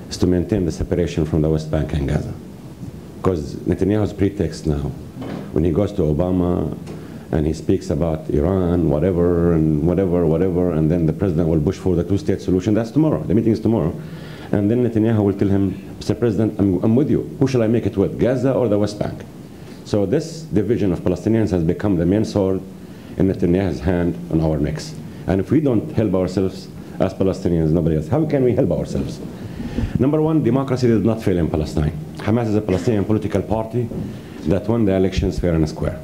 is to maintain the separation from the West Bank and Gaza. Because Netanyahu's pretext now, when he goes to Obama, and he speaks about Iran, whatever, and whatever, and then the president will push for the two-state solution. That's tomorrow. The meeting is tomorrow. And then Netanyahu will tell him, Mr. President, I'm with you. Who shall I make it with, Gaza or the West Bank? So this division of Palestinians has become the main sword in Netanyahu's hand on our necks. And if we don't help ourselves as Palestinians, nobody else, how can we help ourselves? Number one, democracy did not fail in Palestine. Hamas is a Palestinian political party that won the elections fair and square.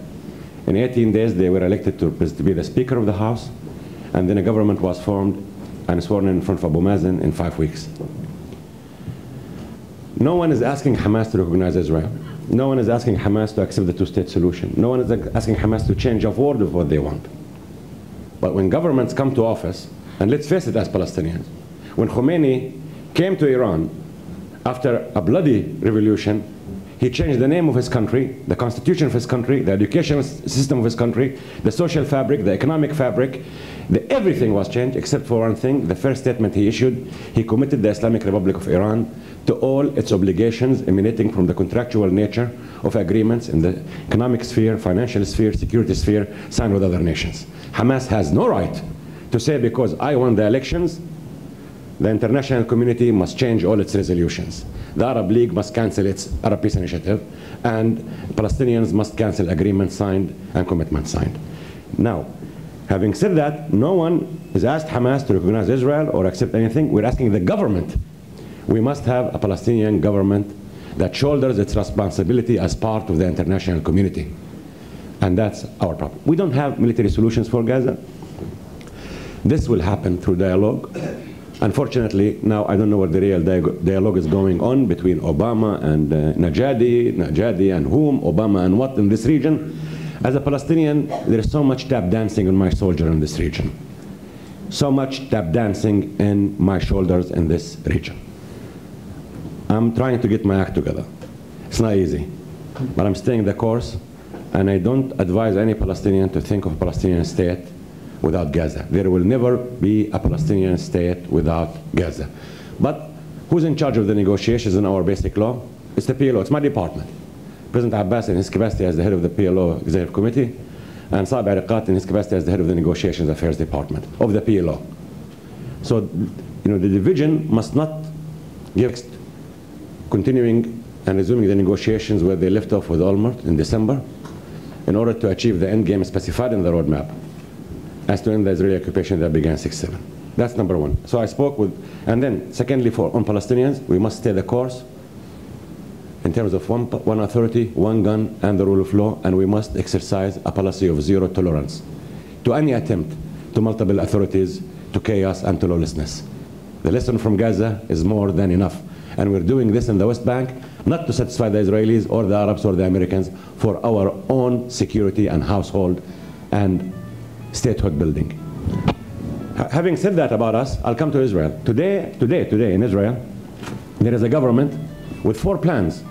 In 18 days, they were elected to be the Speaker of the House, and then a government was formed and sworn in front of Abu Mazen in 5 weeks. No one is asking Hamas to recognize Israel. No one is asking Hamas to accept the two-state solution. No one is asking Hamas to change a word of what they want. But when governments come to office, and let's face it as Palestinians, when Khomeini came to Iran after a bloody revolution, he changed the name of his country, the constitution of his country, the education system of his country, the social fabric, the economic fabric. Everything was changed except for one thing. The first statement he issued, he committed the Islamic Republic of Iran to all its obligations emanating from the contractual nature of agreements in the economic sphere, financial sphere, security sphere, signed with other nations. Hamas has no right to say, because I won the elections, the international community must change all its resolutions. The Arab League must cancel its Arab Peace Initiative, and Palestinians must cancel agreements signed and commitments signed. Now, having said that, no one has asked Hamas to recognize Israel or accept anything. We're asking the government. We must have a Palestinian government that shoulders its responsibility as part of the international community. And that's our problem. We don't have military solutions for Gaza. This will happen through dialogue. Unfortunately, now I don't know what the real dialogue is going on between Obama and Najadi and whom, Obama and what in this region. As a Palestinian, there is so much tap dancing on my soldier in this region. So much tap dancing in my shoulders in this region. I'm trying to get my act together. It's not easy, but I'm staying the course, and I don't advise any Palestinian to think of a Palestinian state without Gaza. There will never be a Palestinian state without Gaza. But who's in charge of the negotiations in our basic law? It's the PLO, it's my department. President Abbas in his capacity as the head of the PLO Executive Committee, and Saeb Erekat in his capacity as the head of the Negotiations Affairs Department of the PLO. So, the division must not give continuing and resuming the negotiations where they left off with Olmert in December in order to achieve the end game specified in the roadmap as to end the Israeli occupation that began 6/7. That's number one. So I spoke with, and then secondly, on Palestinians, we must stay the course in terms of one authority, one gun, and the rule of law, and we must exercise a policy of zero tolerance to any attempt to multiple authorities, to chaos, and to lawlessness. The lesson from Gaza is more than enough, and we're doing this in the West Bank, not to satisfy the Israelis or the Arabs or the Americans, for our own security and household and statehood building. Having said that about us, I'll come to Israel. Today in Israel, there is a government with 4 plans.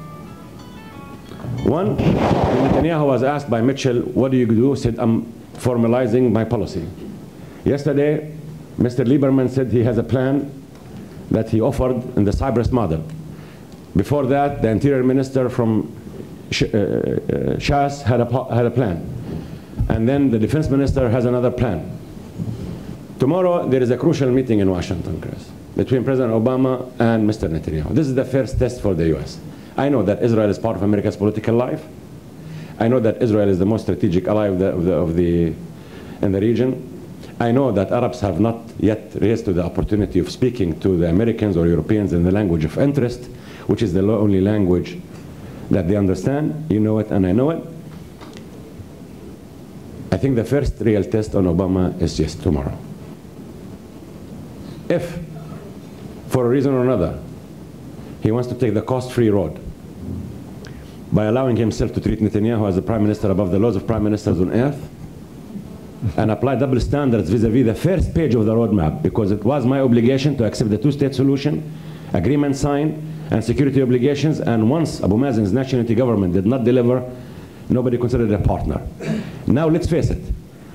One, Netanyahu was asked by Mitchell, what do you do? He said, I'm formalizing my policy. Yesterday, Mr. Lieberman said he has a plan that he offered in the Cyprus model. Before that, the Interior Minister from Shas had a plan. And then the Defense Minister has another plan. Tomorrow, there is a crucial meeting in Washington, Chris, between President Obama and Mr. Netanyahu. This is the first test for the US. I know that Israel is part of America's political life. I know that Israel is the most strategic ally in the region. I know that Arabs have not yet raised to the opportunity of speaking to the Americans or Europeans in the language of interest, which is the only language that they understand. You know it and I know it. I think the first real test on Obama is just tomorrow. If, for a reason or another, he wants to take the cost-free road by allowing himself to treat Netanyahu as the prime minister above the laws of prime ministers on earth and apply double standards vis-a-vis the first page of the roadmap, because it was my obligation to accept the two-state solution, agreement signed, and security obligations, and once Abu Mazen's national unity government did not deliver, nobody considered a partner. Now let's face it,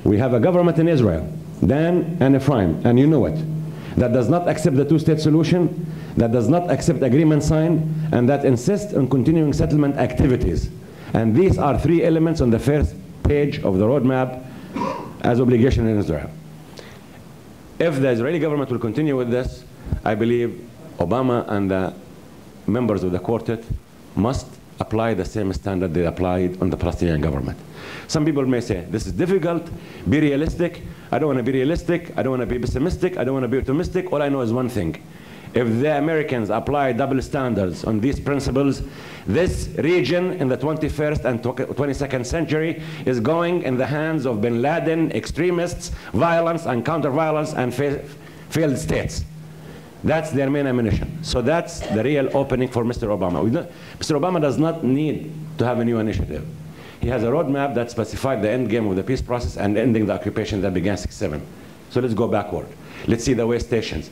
we have a government in Israel, Dan and Ephraim, and you know it, that does not accept the two-state solution, that does not accept agreement signed, and that insists on continuing settlement activities. And these are 3 elements on the first page of the roadmap as obligation in Israel. If the Israeli government will continue with this, I believe Obama and the members of the quartet must apply the same standard they applied on the Palestinian government. Some people may say, this is difficult, be realistic. I don't want to be realistic, I don't want to be pessimistic, I don't want to be optimistic. All I know is one thing. If the Americans apply double standards on these principles, this region in the 21st and 22nd century is going in the hands of bin Laden, extremists, violence and counter-violence and failed states. That's their main ammunition. So that's the real opening for Mr. Obama. Mr. Obama does not need to have a new initiative. He has a roadmap that specified the end game of the peace process and ending the occupation that began 6/7. So let's go backward. Let's see the way stations,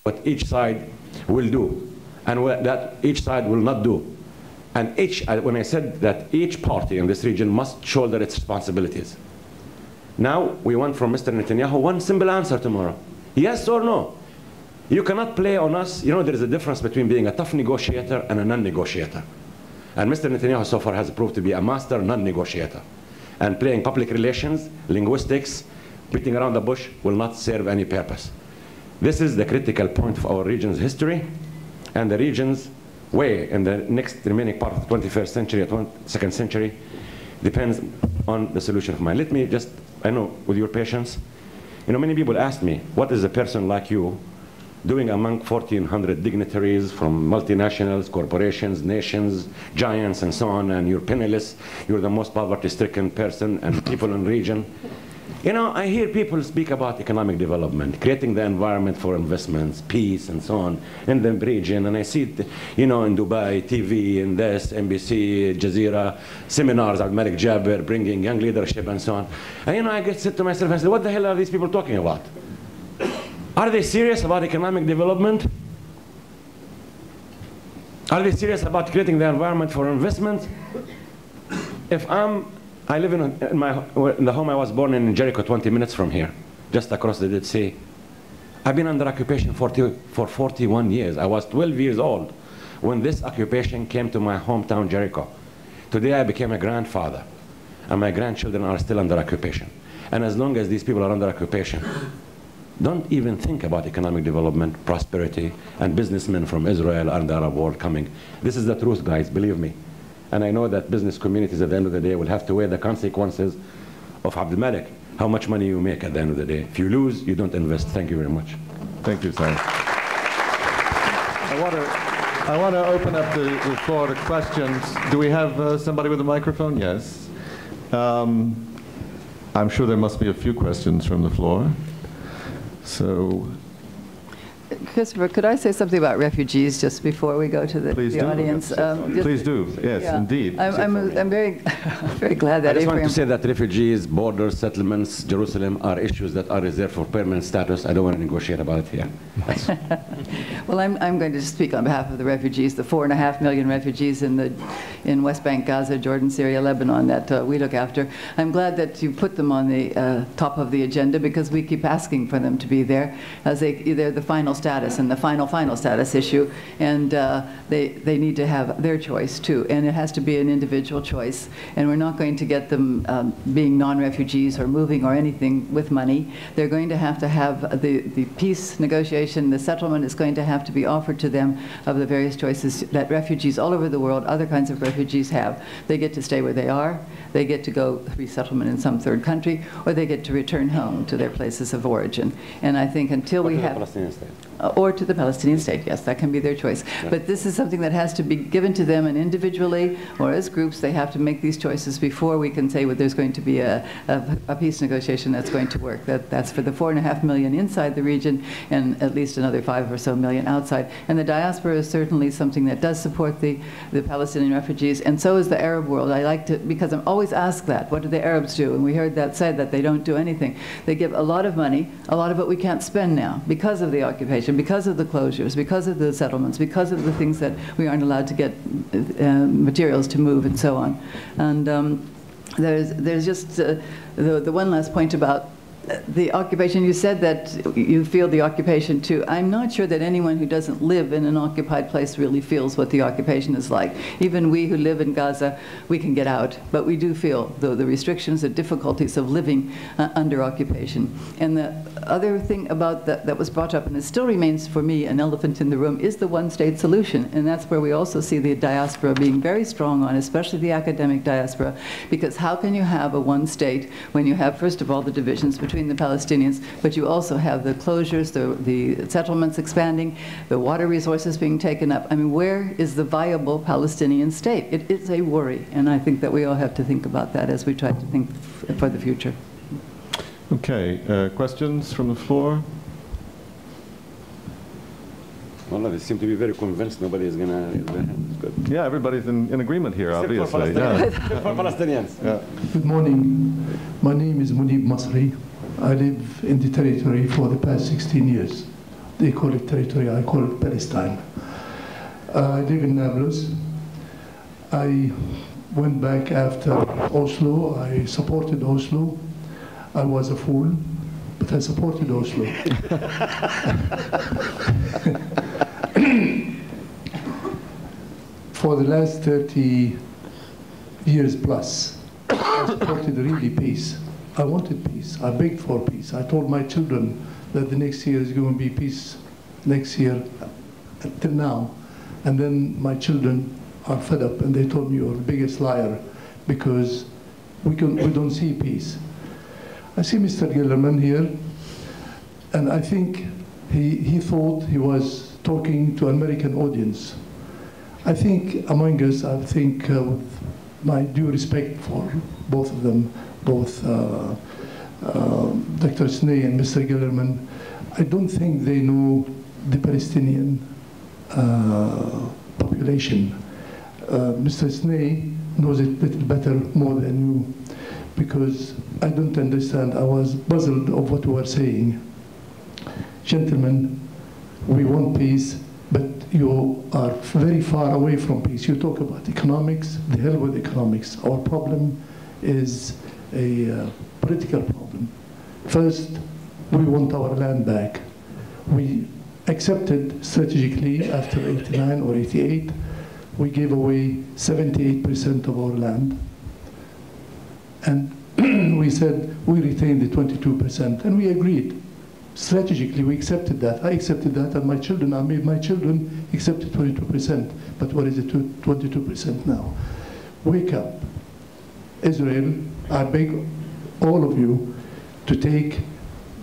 what each side will do and what that each side will not do. And when I said that each party in this region must shoulder its responsibilities. Now we want from Mr. Netanyahu one simple answer tomorrow. Yes or no? You cannot play on us. You know, there is a difference between being a tough negotiator and a non-negotiator. And Mr. Netanyahu so far has proved to be a master non-negotiator. And playing public relations, linguistics, beating around the bush will not serve any purpose. This is the critical point of our region's history, and the region's way in the next remaining part of the 21st century, 22nd century, depends on the solution of mine. Let me just, I know, with your patience, you know, many people ask me, what is a person like you doing among 1,400 dignitaries from multinationals, corporations, nations, giants, and so on, and you're penniless, you're the most poverty-stricken person, and people in the region. You know, I hear people speak about economic development, creating the environment for investments, peace, and so on in the region, and I see it, you know, in Dubai, TV, in this, NBC, Jazeera, seminars, Abdul-Malik Jabir, bringing young leadership, and so on. And, you know, I get sit to myself and say, what the hell are these people talking about? Are they serious about economic development? Are they serious about creating the environment for investment? If I live in the home I was born in Jericho, 20 minutes from here, just across the Dead Sea. I've been under occupation for 41 years. I was 12 years old when this occupation came to my hometown, Jericho. Today I became a grandfather, and my grandchildren are still under occupation. And as long as these people are under occupation, don't even think about economic development, prosperity, and businessmen from Israel and the Arab world coming. This is the truth, guys, believe me. And I know that business communities at the end of the day will have to weigh the consequences of Abdul-Malik, how much money you make at the end of the day. If you lose, you don't invest. Thank you very much. Thank you, Saeb. I want to open up the floor to questions. Do we have somebody with a microphone? Yes. I'm sure there must be a few questions from the floor. So, Christopher, could I say something about refugees just before we go to the audience? Please do. Yes, yeah. Indeed. I'm very, very glad that I just Ephraim... want to say that refugees, borders, settlements, Jerusalem are issues that are reserved for permanent status. I don't want to negotiate about it here. Well, I'm going to speak on behalf of the refugees, the 4.5 million refugees in West Bank, Gaza, Jordan, Syria, Lebanon that we look after. I'm glad that you put them on the top of the agenda because we keep asking for them to be there as they're the final status and the final status issue, and they need to have their choice too, and it has to be an individual choice, and we're not going to get them being non-refugees or moving or anything with money. They're going to have the peace negotiation, the settlement is going to have to be offered to them of the various choices that refugees all over the world, other kinds of refugees have. They get to stay where they are, they get to go resettlement in some third country, or they get to return home to their places of origin. And I think until we have... Palestinian state. Or to the Palestinian state, yes, that can be their choice. Yeah. But this is something that has to be given to them, and individually or as groups, they have to make these choices before we can say, well, there's going to be a peace negotiation that's going to work. That's for the 4.5 million inside the region and at least another 5 or so million outside. And the diaspora is certainly something that does support the Palestinian refugees, and so is the Arab world. I like to, because I'm always asked that, what do the Arabs do? And we heard that said that they don't do anything. They give a lot of money, a lot of it we can't spend now because of the occupation, because of the closures, because of the settlements, because of the things that we aren't allowed to get materials to move and so on. And there's just the one last point about the occupation. You said that you feel the occupation too. I'm not sure that anyone who doesn't live in an occupied place really feels what the occupation is like. Even we who live in Gaza, we can get out, but we do feel the restrictions, the difficulties of living under occupation. And the other thing about that was brought up, and it still remains for me an elephant in the room, is the one-state solution. And that's where we also see the diaspora being very strong on, especially the academic diaspora, because how can you have a one state when you have, first of all, the divisions between the Palestinians, but you also have the closures, the settlements expanding, the water resources being taken up. I mean, where is the viable Palestinian state? It is a worry, and I think that we all have to think about that as we try to think for the future. Okay, questions from the floor? Well, they seem to be very convinced nobody is going to raise their hands. Good. Yeah, everybody's in agreement here, Except obviously. For yeah. for Palestinians. Yeah. Good morning. My name is Munib Masri. I live in the territory for the past 16 years. They call it territory, I call it Palestine. I live in Nablus. I went back after Oslo. I supported Oslo. I was a fool, but I supported Oslo. For the last 30 years plus, I supported really peace. I wanted peace. I begged for peace. I told my children that the next year is going to be peace next year until now. And then my children are fed up and they told me, you're the biggest liar because we don't see peace. I see Mr. Gillerman here, and I think he thought he was talking to an American audience. I think among us, I think with my due respect for both of them, both Dr. Sneh and Mr. Gillerman, I don't think they know the Palestinian population. Mr. Sneh knows it a little better more than you, because I don't understand. I was puzzled of what we were saying. Gentlemen, we want peace, but you are very far away from peace. You talk about economics, the hell with economics. Our problem is a political problem. First, we want our land back. We accepted strategically after 89 or 88, we gave away 78% of our land. And we said we retain the 22%, and we agreed. Strategically, we accepted that. I accepted that, and my children accepted 22%. But what is it, 22% now? Wake up. Israel, I beg all of you to take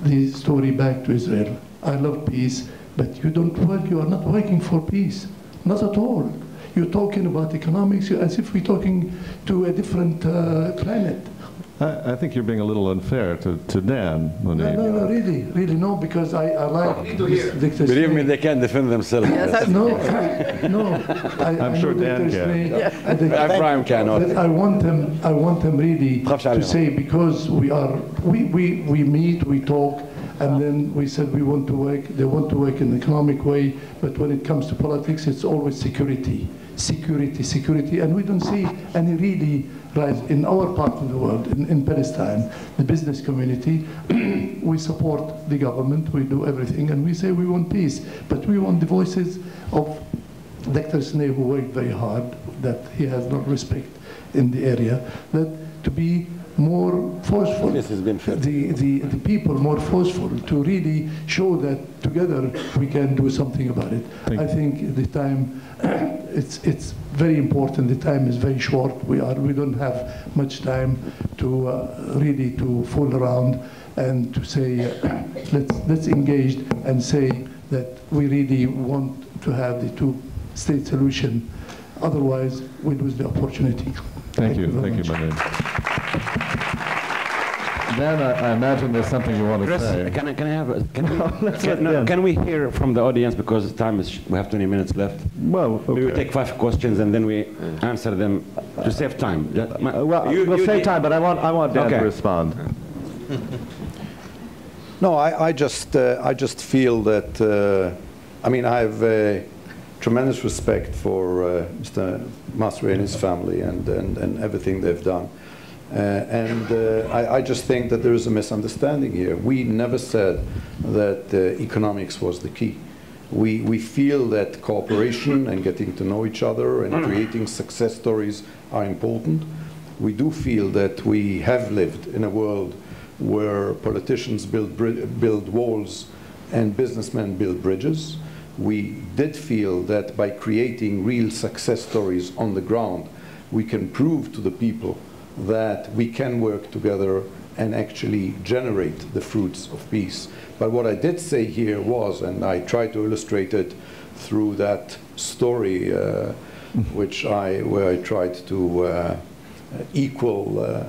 the story back to Israel. I love peace, but you don't work, you are not working for peace. Not at all. You're talking about economics as if we're talking to a different planet. I think you're being a little unfair to Dan. No, really, no, because I like Dr. Believe me, they can defend themselves. Yes, No. I'm sure Dan can. Ephraim cannot. But I want them really to say, because we meet, we talk, and then we said we want to work, they want to work in an economic way, but when it comes to politics, it's always security, and we don't see any really rise in our part of the world, in Palestine, the business community. We support the government, we do everything, and we say we want peace, but we want the voices of Dr. Sneh, who worked very hard, that he has no respect in the area, that to be more forceful, the people more forceful, to really show that together we can do something about it. I think the time, it's very important. The time is very short. We don't have much time to really to fool around and to say let's engage and say that we really want to have the two-state solution. Otherwise, we lose the opportunity. Thank you, my name. Dan, I imagine there's something you want to say. Can we hear from the audience, because time is, we have 20 minutes left? Well, okay. We will take 5 questions and then we answer them to save time. We'll save time, but I want Dan to respond. No, I just feel that, I mean, I have tremendous respect for Mr. Masri and his family and everything they've done. I just think that there is a misunderstanding here. We never said that economics was the key. We feel that cooperation and getting to know each other and creating success stories are important. We do feel that we have lived in a world where politicians build walls and businessmen build bridges. We did feel that by creating real success stories on the ground, we can prove to the people that we can work together and actually generate the fruits of peace. But what I did say here was, and I tried to illustrate it through that story where I tried to equal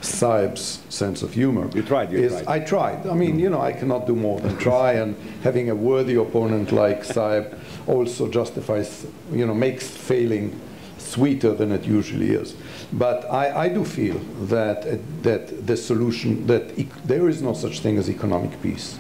Saeb's sense of humor. You tried. I tried. I mean, you know, I cannot do more than try, and having a worthy opponent like Saeb also justifies, you know, makes failing sweeter than it usually is. But I do feel that the solution, that there is no such thing as economic peace.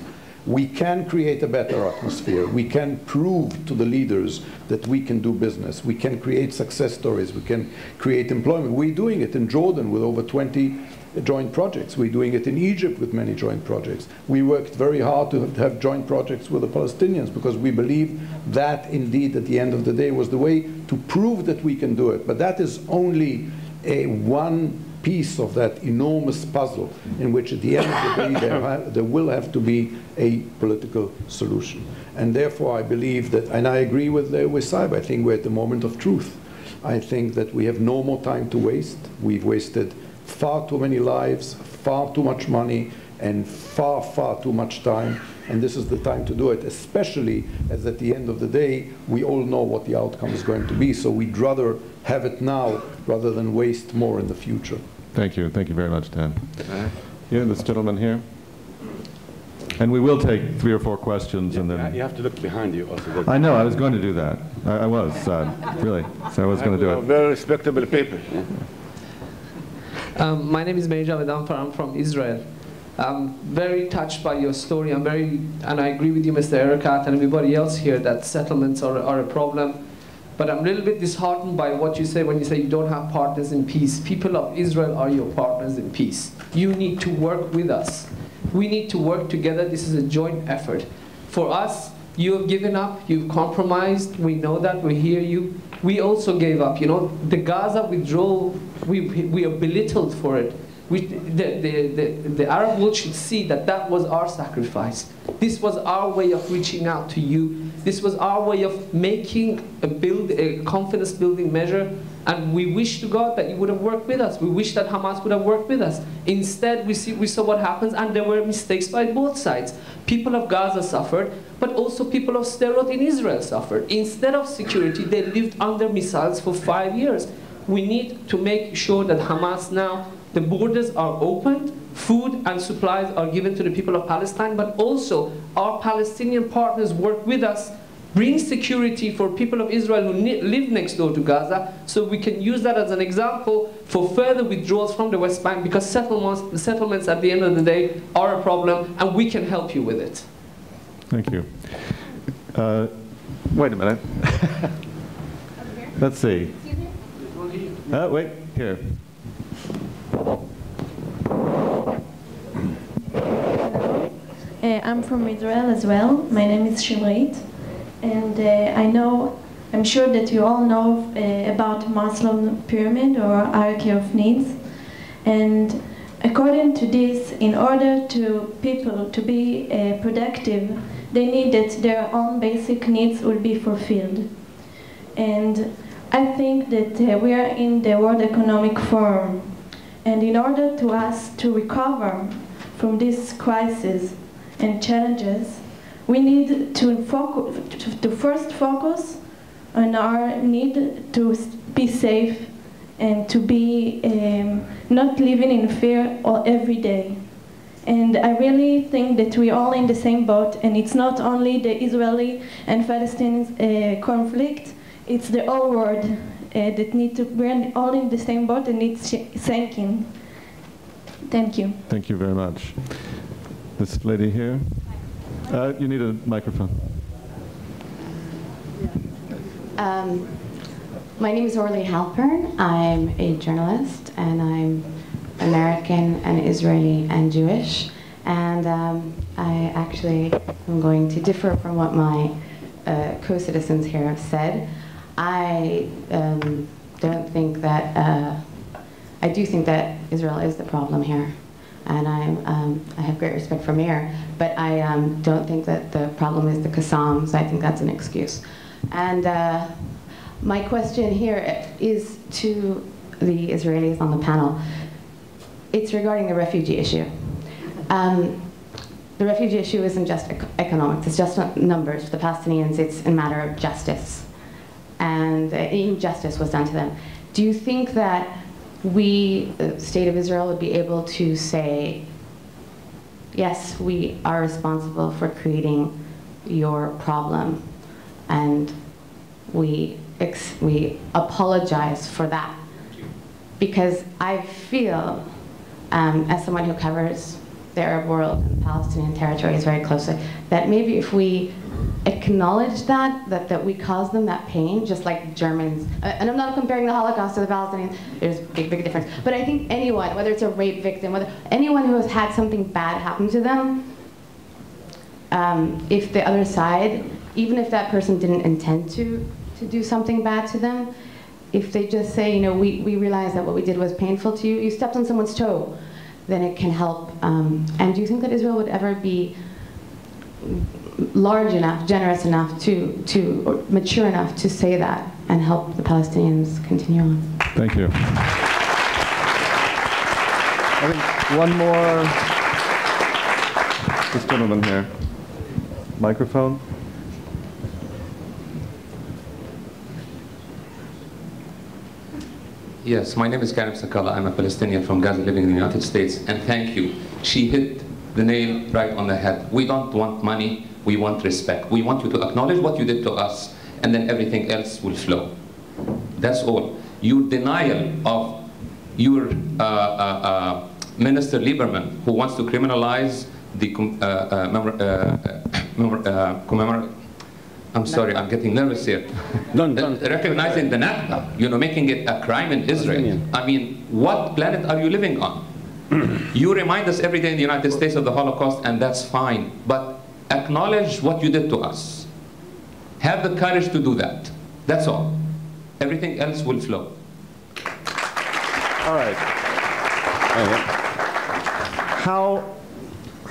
We can create a better atmosphere. We can prove to the leaders that we can do business. We can create success stories. We can create employment. We're doing it in Jordan with over 20 joint projects. We're doing it in Egypt with many joint projects. We worked very hard to have joint projects with the Palestinians because we believe that indeed at the end of the day was the way to prove that we can do it. But that is only one piece of that enormous puzzle in which at the end of the day there will have to be a political solution. And therefore I believe that, and I agree with Saeb, I think we're at the moment of truth. I think that we have no more time to waste. We've wasted far too many lives, far too much money, and far, far too much time. And this is the time to do it, especially as at the end of the day, we all know what the outcome is going to be. So we'd rather have it now rather than waste more in the future. Thank you. Thank you very much, Dan. Yeah, this gentleman here. And we will take 3 or 4 questions, and then... You have to look behind you also. I know, I was going to do that. I was, really. So I was going to do it. Very respectable people. My name is Meja Vedanfar. I'm from Israel. I'm very touched by your story. And I agree with you, Mr. Erekat, and everybody else here, that settlements are a problem. But I'm a little bit disheartened by what you say when you say you don't have partners in peace. People of Israel are your partners in peace. You need to work with us. We need to work together. This is a joint effort. For us, you have given up, you've compromised. We know that, we hear you. We also gave up. You know, the Gaza withdrawal, we are belittled for it. The Arab world should see that that was our sacrifice. This was our way of reaching out to you. This was our way of making a confidence building measure. And we wish to God that you would have worked with us. We wish that Hamas would have worked with us. Instead, we saw what happens, and there were mistakes by both sides. People of Gaza suffered, but also people of Sderot in Israel suffered. Instead of security, they lived under missiles for 5 years. We need to make sure that Hamas now, the borders are opened, food and supplies are given to the people of Palestine, but also our Palestinian partners work with us, bring security for people of Israel who live next door to Gaza, so we can use that as an example for further withdrawals from the West Bank, because settlements at the end of the day are a problem, and we can help you with it. Thank you. Wait a minute. Let's see. Wait, here. I'm from Israel as well. My name is Shimrit. And I'm sure that you all know about Maslow pyramid or hierarchy of needs. And according to this, in order to people to be productive, they need that their own basic needs will be fulfilled. And I think that we are in the World Economic Forum. And in order to us to recover from this crisis and challenges, we need to first focus on our need to be safe and to be not living in fear every day. And I really think that we're all in the same boat, and it's not only the Israeli and Palestinian conflict, it's the whole world that need to, we're all in the same boat and it's sinking. Thank you. Thank you very much. This lady here. You need a microphone. My name is Orly Halpern. I'm a journalist, and I'm American and Israeli and Jewish. And I actually am going to differ from what my co-citizens here have said. I don't think that, I do think that Israel is the problem here. And I have great respect for Meir, but I don't think that the problem is the Qassams. I think that's an excuse. And my question here is to the Israelis on the panel. It's regarding the refugee issue. The refugee issue isn't just economics, it's just not numbers. For the Palestinians, it's a matter of justice. And injustice was done to them. Do you think that we, the State of Israel, would be able to say, yes, we are responsible for creating your problem, and we apologize for that? Because I feel, as someone who covers the Arab world and Palestinian territories very closely, that maybe if we acknowledge that we caused them that pain, just like Germans, and I'm not comparing the Holocaust to the Palestinians, there's a big difference, but I think anyone, whether it's a rape victim, whether anyone who has had something bad happen to them, if the other side, even if that person didn't intend to do something bad to them, if they just say, you know, we realize that what we did was painful to you, you stepped on someone's toe, then it can help. And do you think that Israel would ever be large enough, generous enough or mature enough to say that and help the Palestinians continue on? Thank you. I think one more This gentleman here. Microphone. Yes, my name is Karim Sakala. I'm a Palestinian from Gaza living in the United States, and thank you. She hit the nail right on the head. We don't want money, we want respect. We want you to acknowledge what you did to us, and then everything else will flow. That's all. Your denial of your Minister Lieberman, who wants to criminalize the I'm sorry, I'm getting nervous here. Recognizing the Nakba, you know, making it a crime in Israel. I mean, what planet are you living on? You remind us every day in the United States of the Holocaust, and that's fine. But acknowledge what you did to us. Have the courage to do that. That's all. Everything else will flow. All right.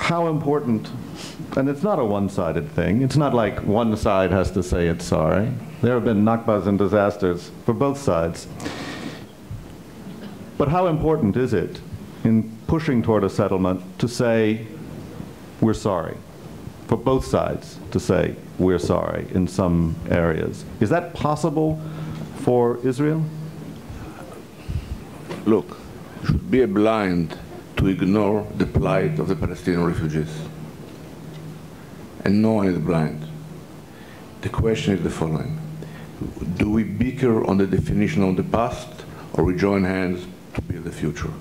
How important, and it's not a one-sided thing. It's not like one side has to say it's sorry. There have been Nakbas and disasters for both sides. But how important is it in pushing toward a settlement to say we're sorry? For both sides to say we're sorry in some areas. Is that possible for Israel? Look, you should be blind to ignore the plight of the Palestinian refugees. And no one is blind. The question is the following. Do we bicker on the definition of the past, or we join hands to build the future?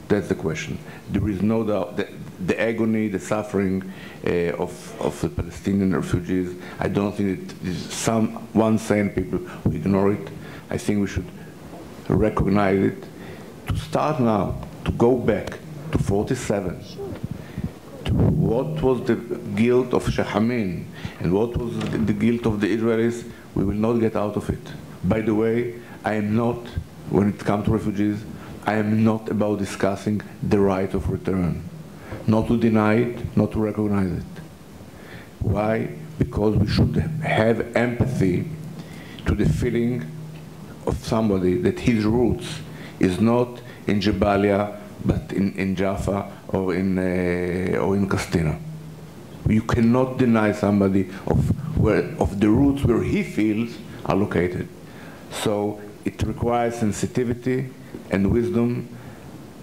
That's the question. There is no doubt that the agony, the suffering of the Palestinian refugees, I don't think that one sane people who ignore it. I think we should recognize it. To start now, to go back to 47, to what was the guilt of Sheikh Hameen and what was the guilt of the Israelis, we will not get out of it. By the way, I am not, when it comes to refugees, I am not about discussing the right of return. Not to deny it, not to recognize it. Why? Because we should have empathy to the feeling of somebody that his roots is not in Jabalia, but in Jaffa or in Castina. You cannot deny somebody of the roots where he feels are located. So it requires sensitivity and wisdom,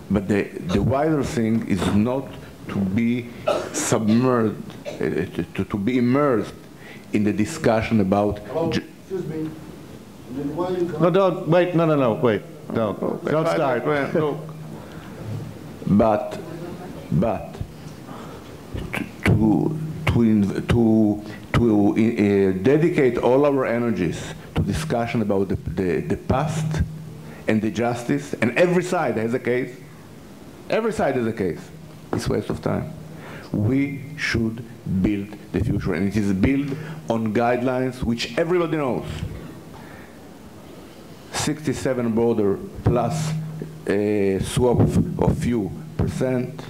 but the wider thing is not to be submerged, to be immersed in the discussion about. Excuse me. No, don't wait. No, wait. Don't start. But to dedicate all our energies to discussion about the past and the justice, and every side has a case. Every side has a case. It's a waste of time. We should build the future, and it is built on guidelines which everybody knows. 67 border plus a swap of few percent,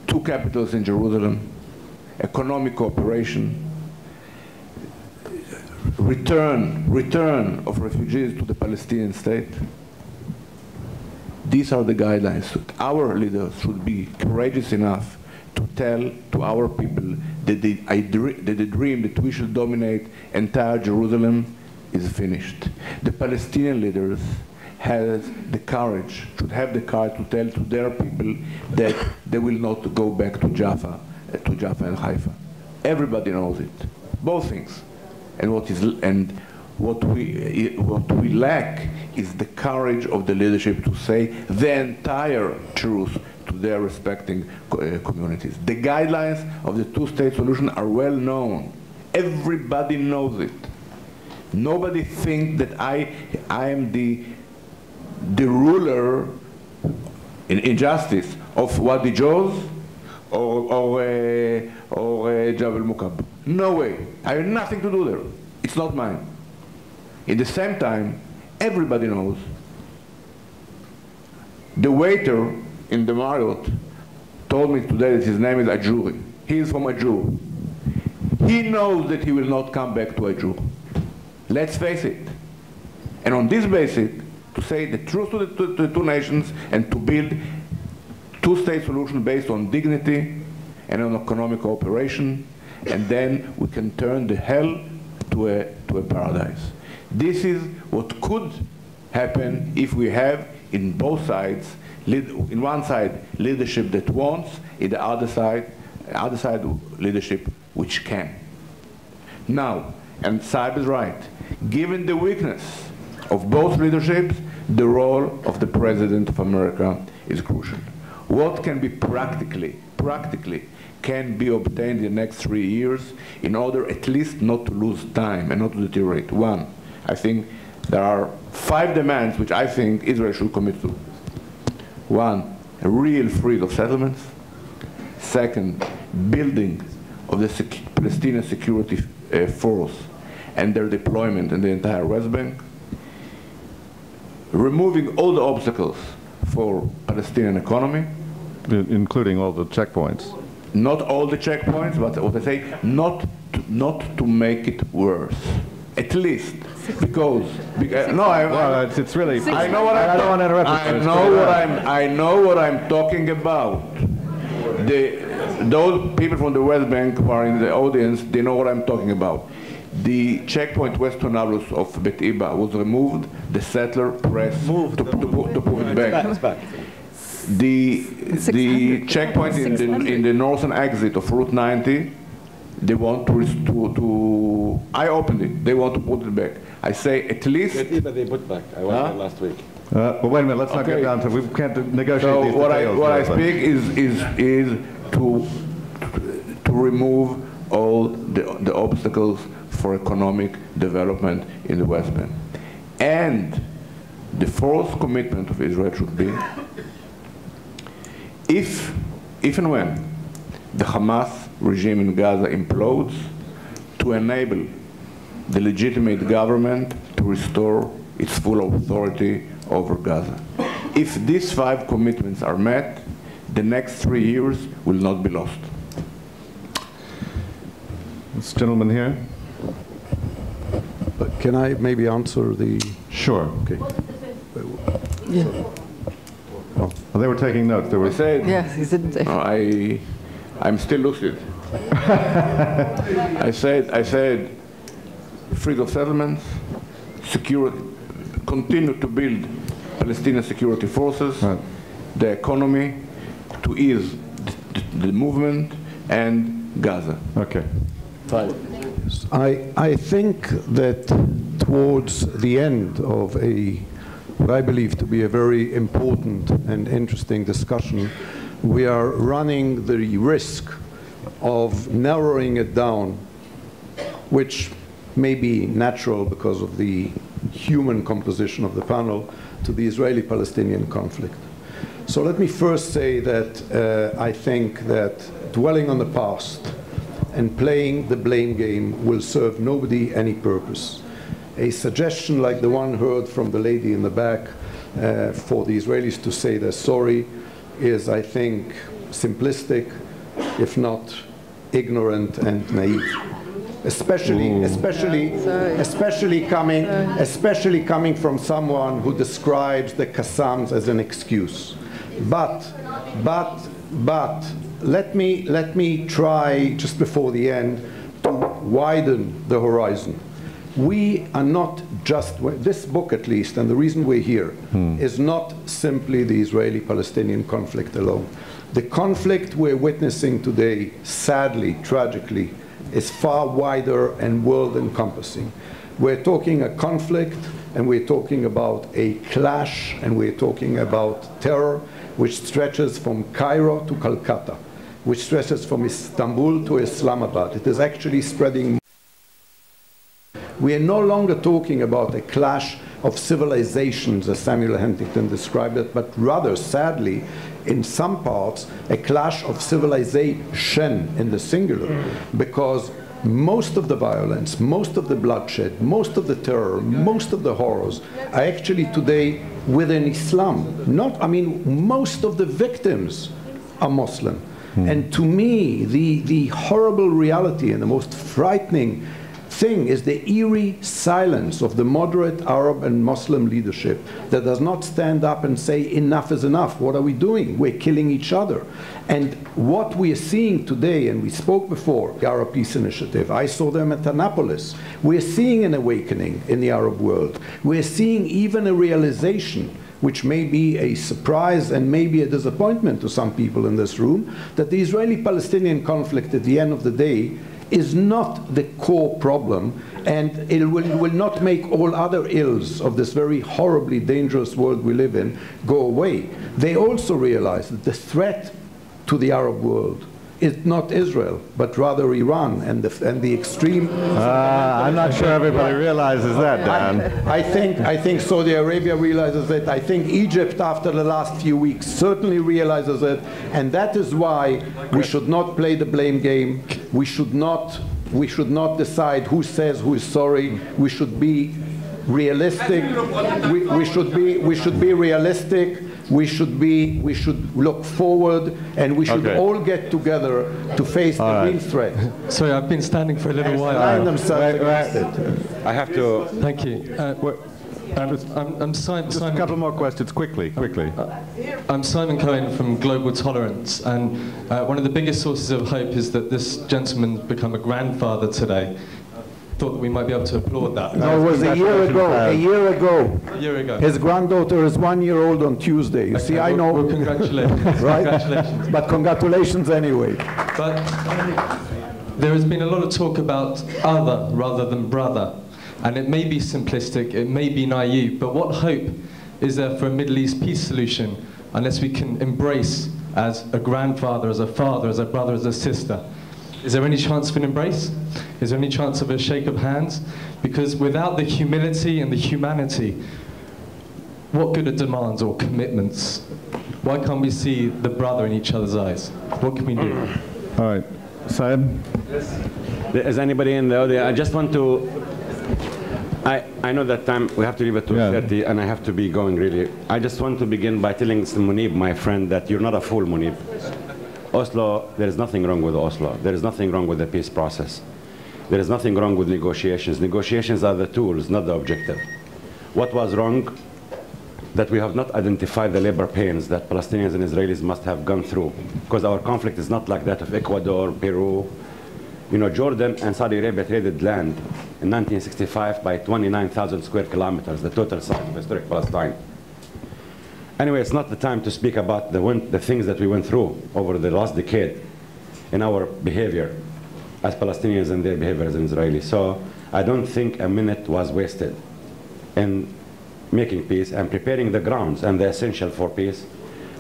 2 capitals in Jerusalem, economic cooperation, return of refugees to the Palestinian state. These are the guidelines. Our leaders should be courageous enough to tell to our people that the dream that we should dominate entire Jerusalem is finished. The Palestinian leaders should have the courage to tell to their people that they will not go back to Jaffa and Haifa. Everybody knows it, both things. And what we lack is the courage of the leadership to say the entire truth to their respecting communities. The guidelines of the two-state solution are well known. Everybody knows it. Nobody thinks that I am the ruler in justice of Wadi Joz or Jabal Mukab. No way. I have nothing to do there. It's not mine. At the same time, everybody knows. The waiter in the Marriott told me today that his name is Ajuri. He is from Ajur. He knows that he will not come back to Ajur. Let's face it. And on this basis, to say the truth to the two nations and to build two-state solution based on dignity and an economic cooperation, and then we can turn the hell to a paradise. This is what could happen if we have in both sides, in one side leadership that wants, in the other side leadership which can. Now, and Saeb is right, given the weakness of both leaderships, the role of the President of America is crucial. What can be practically can be obtained in the next 3 years in order at least not to lose time and not to deteriorate? One, I think there are 5 demands which I think Israel should commit to. One, a real freeze of settlements. Second, building of the Palestinian security force and their deployment in the entire West Bank. Removing all the obstacles for Palestinian economy. Including all the checkpoints. Not all the checkpoints, but what I say, not to make it worse. At least, because it's really. I know what I'm. I don't want to interrupt. I know what I'm talking about. Those people from the West Bank who are in the audience, they know what I'm talking about. The checkpoint Western Nablus of Bet Iba was removed. The settler pressed to put it back. It's back. The checkpoint in the northern exit of Route 90, they want to I opened it. They want to put it back. I say at least. They put back. I went there last week. But wait a minute. Let's not get down to. We can't negotiate these details. What I speak is to remove all the obstacles for economic development in the West Bank. And the fourth commitment of Israel should be, if and when the Hamas regime in Gaza implodes, to enable the legitimate government to restore its full authority over Gaza. If these 5 commitments are met, the next 3 years will not be lost. This gentleman here. But can I maybe answer the... Sure. Okay. Yeah. Well, they were taking notes. They were saying. Yes, he didn't say. I'm still lucid. I said, freedom of settlements, continue to build Palestinian security forces, right. The economy, to ease the movement, and Gaza. Okay. I think that towards the end of what I believe to be a very important and interesting discussion, we are running the risk of narrowing it down, which may be natural because of the human composition of the panel, to the Israeli-Palestinian conflict. So let me first say that I think that dwelling on the past and playing the blame game will serve nobody any purpose. A suggestion like the one heard from the lady in the back for the Israelis to say they're sorry is, I think, simplistic, if not ignorant and naive. Especially coming from someone who describes the Qassams as an excuse. But let me try just before the end to widen the horizon. We are not just, this book at least, and the reason we're here, is not simply the Israeli-Palestinian conflict alone. The conflict we're witnessing today, sadly, tragically, is far wider and world-encompassing. We're talking a conflict, and we're talking about a clash, and we're talking about terror, which stretches from Cairo to Calcutta, which stretches from Istanbul to Islamabad. It is actually spreading. We are no longer talking about a clash of civilizations, as Samuel Huntington described it, but rather, sadly, in some parts, a clash of civilization in the singular, because most of the violence, most of the bloodshed, most of the terror, most of the horrors are actually today within Islam. Most of the victims are Muslim. And to me, the horrible reality and the most frightening thing is the eerie silence of the moderate Arab and Muslim leadership that does not stand up and say enough is enough. What are we doing? We're killing each other. And what we are seeing today, and we spoke before, the Arab Peace Initiative, I saw them at Annapolis. We're seeing an awakening in the Arab world. We're seeing even a realization, which may be a surprise and maybe a disappointment to some people in this room, that the Israeli-Palestinian conflict at the end of the day is not the core problem, and it will not make all other ills of this very horribly dangerous world we live in go away. They also realize that the threat to the Arab world is not Israel, but rather Iran and the extreme. I'm not sure everybody realizes that, Dan. I think Saudi Arabia realizes it. I think Egypt, after the last few weeks, certainly realizes it, and that is why we should not play the blame game. We should not decide who says who is sorry. We should be realistic. We should be realistic. We should look forward, and we should all get together to face the real threat. Sorry, I've been standing for a little while. Align themselves against it. I have to. Thank you. I'm Simon. Just a couple more questions, quickly. I'm Simon Cohen from Global Tolerance, and one of the biggest sources of hope is that this gentleman's become a grandfather today. Thought that we might be able to applaud that. No, it was a year ago. A year ago. A year ago. His granddaughter is 1 year old on Tuesday. You see, I know. Well, congratulations. Right? Congratulations. But congratulations anyway. But there has been a lot of talk about other rather than brother. And it may be simplistic, it may be naive, but what hope is there for a Middle East peace solution unless we can embrace as a grandfather, as a father, as a brother, as a sister? Is there any chance of an embrace? Is there any chance of a shake of hands? Because without the humility and the humanity, what good are demands or commitments? Why can't we see the brother in each other's eyes? What can we do? All right. Saeb? Is anybody in the audience? I just want to... I know that time we have to leave at 2:30, and I have to be going really. I just want to begin by telling Munib, my friend, that you're not a fool, Munib. Oslo, there is nothing wrong with Oslo. There is nothing wrong with the peace process. There is nothing wrong with negotiations. Negotiations are the tools, not the objective. What was wrong? That we have not identified the labor pains that Palestinians and Israelis must have gone through, because our conflict is not like that of Ecuador, Peru. You know, Jordan and Saudi Arabia traded land in 1965 by 29,000 square kilometers, the total size of historic Palestine. Anyway, it's not the time to speak about the things that we went through over the last decade in our behavior as Palestinians and their behavior as Israelis. So I don't think a minute was wasted in making peace and preparing the grounds and the essential for peace.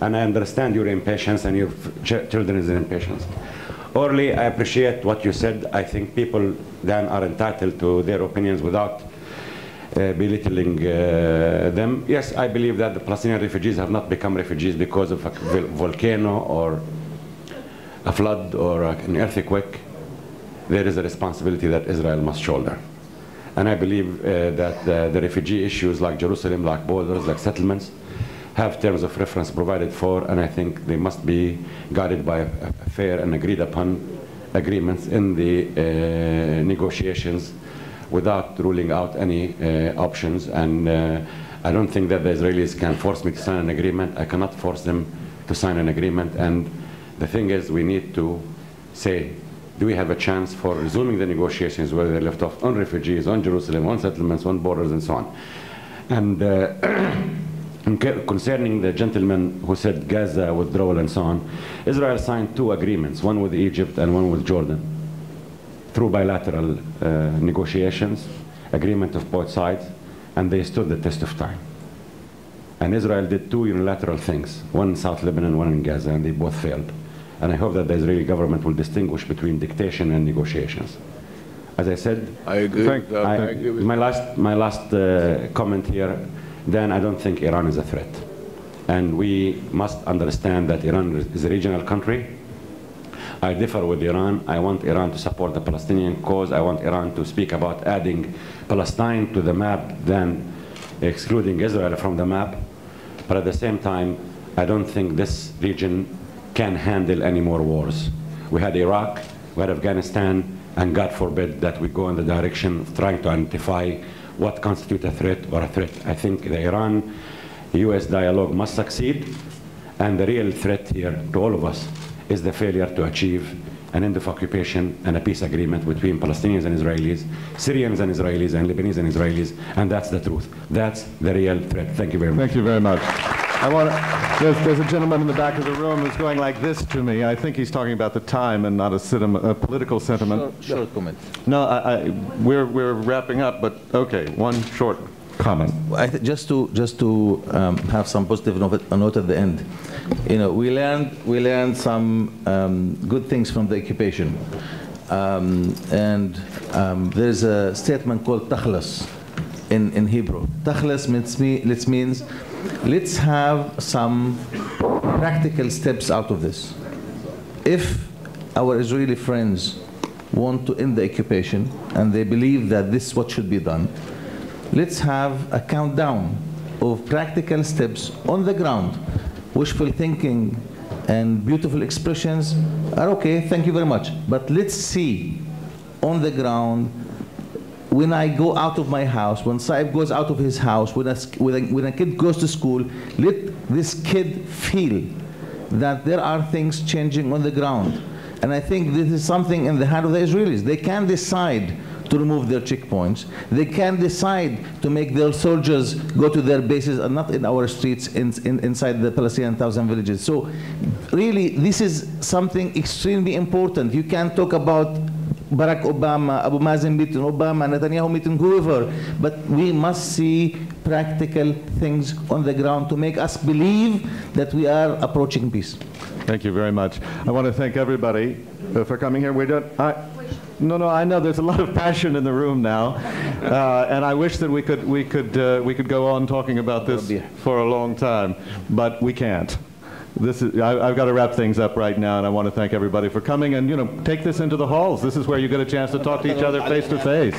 And I understand your impatience and your children's impatience. Orly, I appreciate what you said. I think people then are entitled to their opinions without belittling them. Yes, I believe that the Palestinian refugees have not become refugees because of a volcano or a flood or an earthquake. There is a responsibility that Israel must shoulder. And I believe that the refugee issues like Jerusalem, like borders, like settlements, have terms of reference provided for, and I think they must be guided by a fair and agreed upon agreements in the negotiations without ruling out any options. And I don't think that the Israelis can force me to sign an agreement. I cannot force them to sign an agreement. And the thing is, we need to say, do we have a chance for resuming the negotiations where they left off on refugees, on Jerusalem, on settlements, on borders, and so on. And concerning the gentleman who said Gaza withdrawal and so on, Israel signed 2 agreements, one with Egypt and one with Jordan, through bilateral negotiations, agreement of both sides, and they stood the test of time. And Israel did 2 unilateral things, one in South Lebanon, one in Gaza, and they both failed. And I hope that the Israeli government will distinguish between dictation and negotiations. As I said, I agree. I agree with my last comment here. Then I don't think Iran is a threat. And we must understand that Iran is a regional country. I differ with Iran. I want Iran to support the Palestinian cause. I want Iran to speak about adding Palestine to the map than excluding Israel from the map. But at the same time, I don't think this region can handle any more wars. We had Iraq, we had Afghanistan, and God forbid that we go in the direction of trying to identify what constitutes a threat or a threat. I think the Iran-US dialogue must succeed, and the real threat here to all of us is the failure to achieve an end of occupation and a peace agreement between Palestinians and Israelis, Syrians and Israelis, and Lebanese and Israelis, and that's the truth. That's the real threat. Thank you very much. Thank you very much. There's a gentleman in the back of the room who's going like this to me. I think he's talking about the time and not a political sentiment. Short comment. No, we're wrapping up, but okay, one short comment. Just to have some positive note at the end. You know, we learned some good things from the occupation, there's a statement called takhlas in Hebrew. Takhlas means let's have some practical steps out of this. If our Israeli friends want to end the occupation and they believe that this is what should be done, let's have a countdown of practical steps on the ground. Wishful thinking and beautiful expressions are okay, thank you very much. But let's see on the ground, when I go out of my house, when Saeb goes out of his house, when a kid goes to school, let this kid feel that there are things changing on the ground. And I think this is something in the hand of the Israelis. They can decide to remove their checkpoints. They can decide to make their soldiers go to their bases and not in our streets inside the Palestinian 1,000 villages. So really, this is something extremely important. You can talk about Barack Obama, Abu Mazen meeting Obama, Netanyahu meeting whoever, but we must see practical things on the ground to make us believe that we are approaching peace. Thank you very much. I want to thank everybody for coming here. No, I know there's a lot of passion in the room now, and I wish that we could go on talking about this for a long time, but we can't. I've got to wrap things up right now, and I want to thank everybody for coming, and take this into the halls. This is where you get a chance to talk to each other face to face.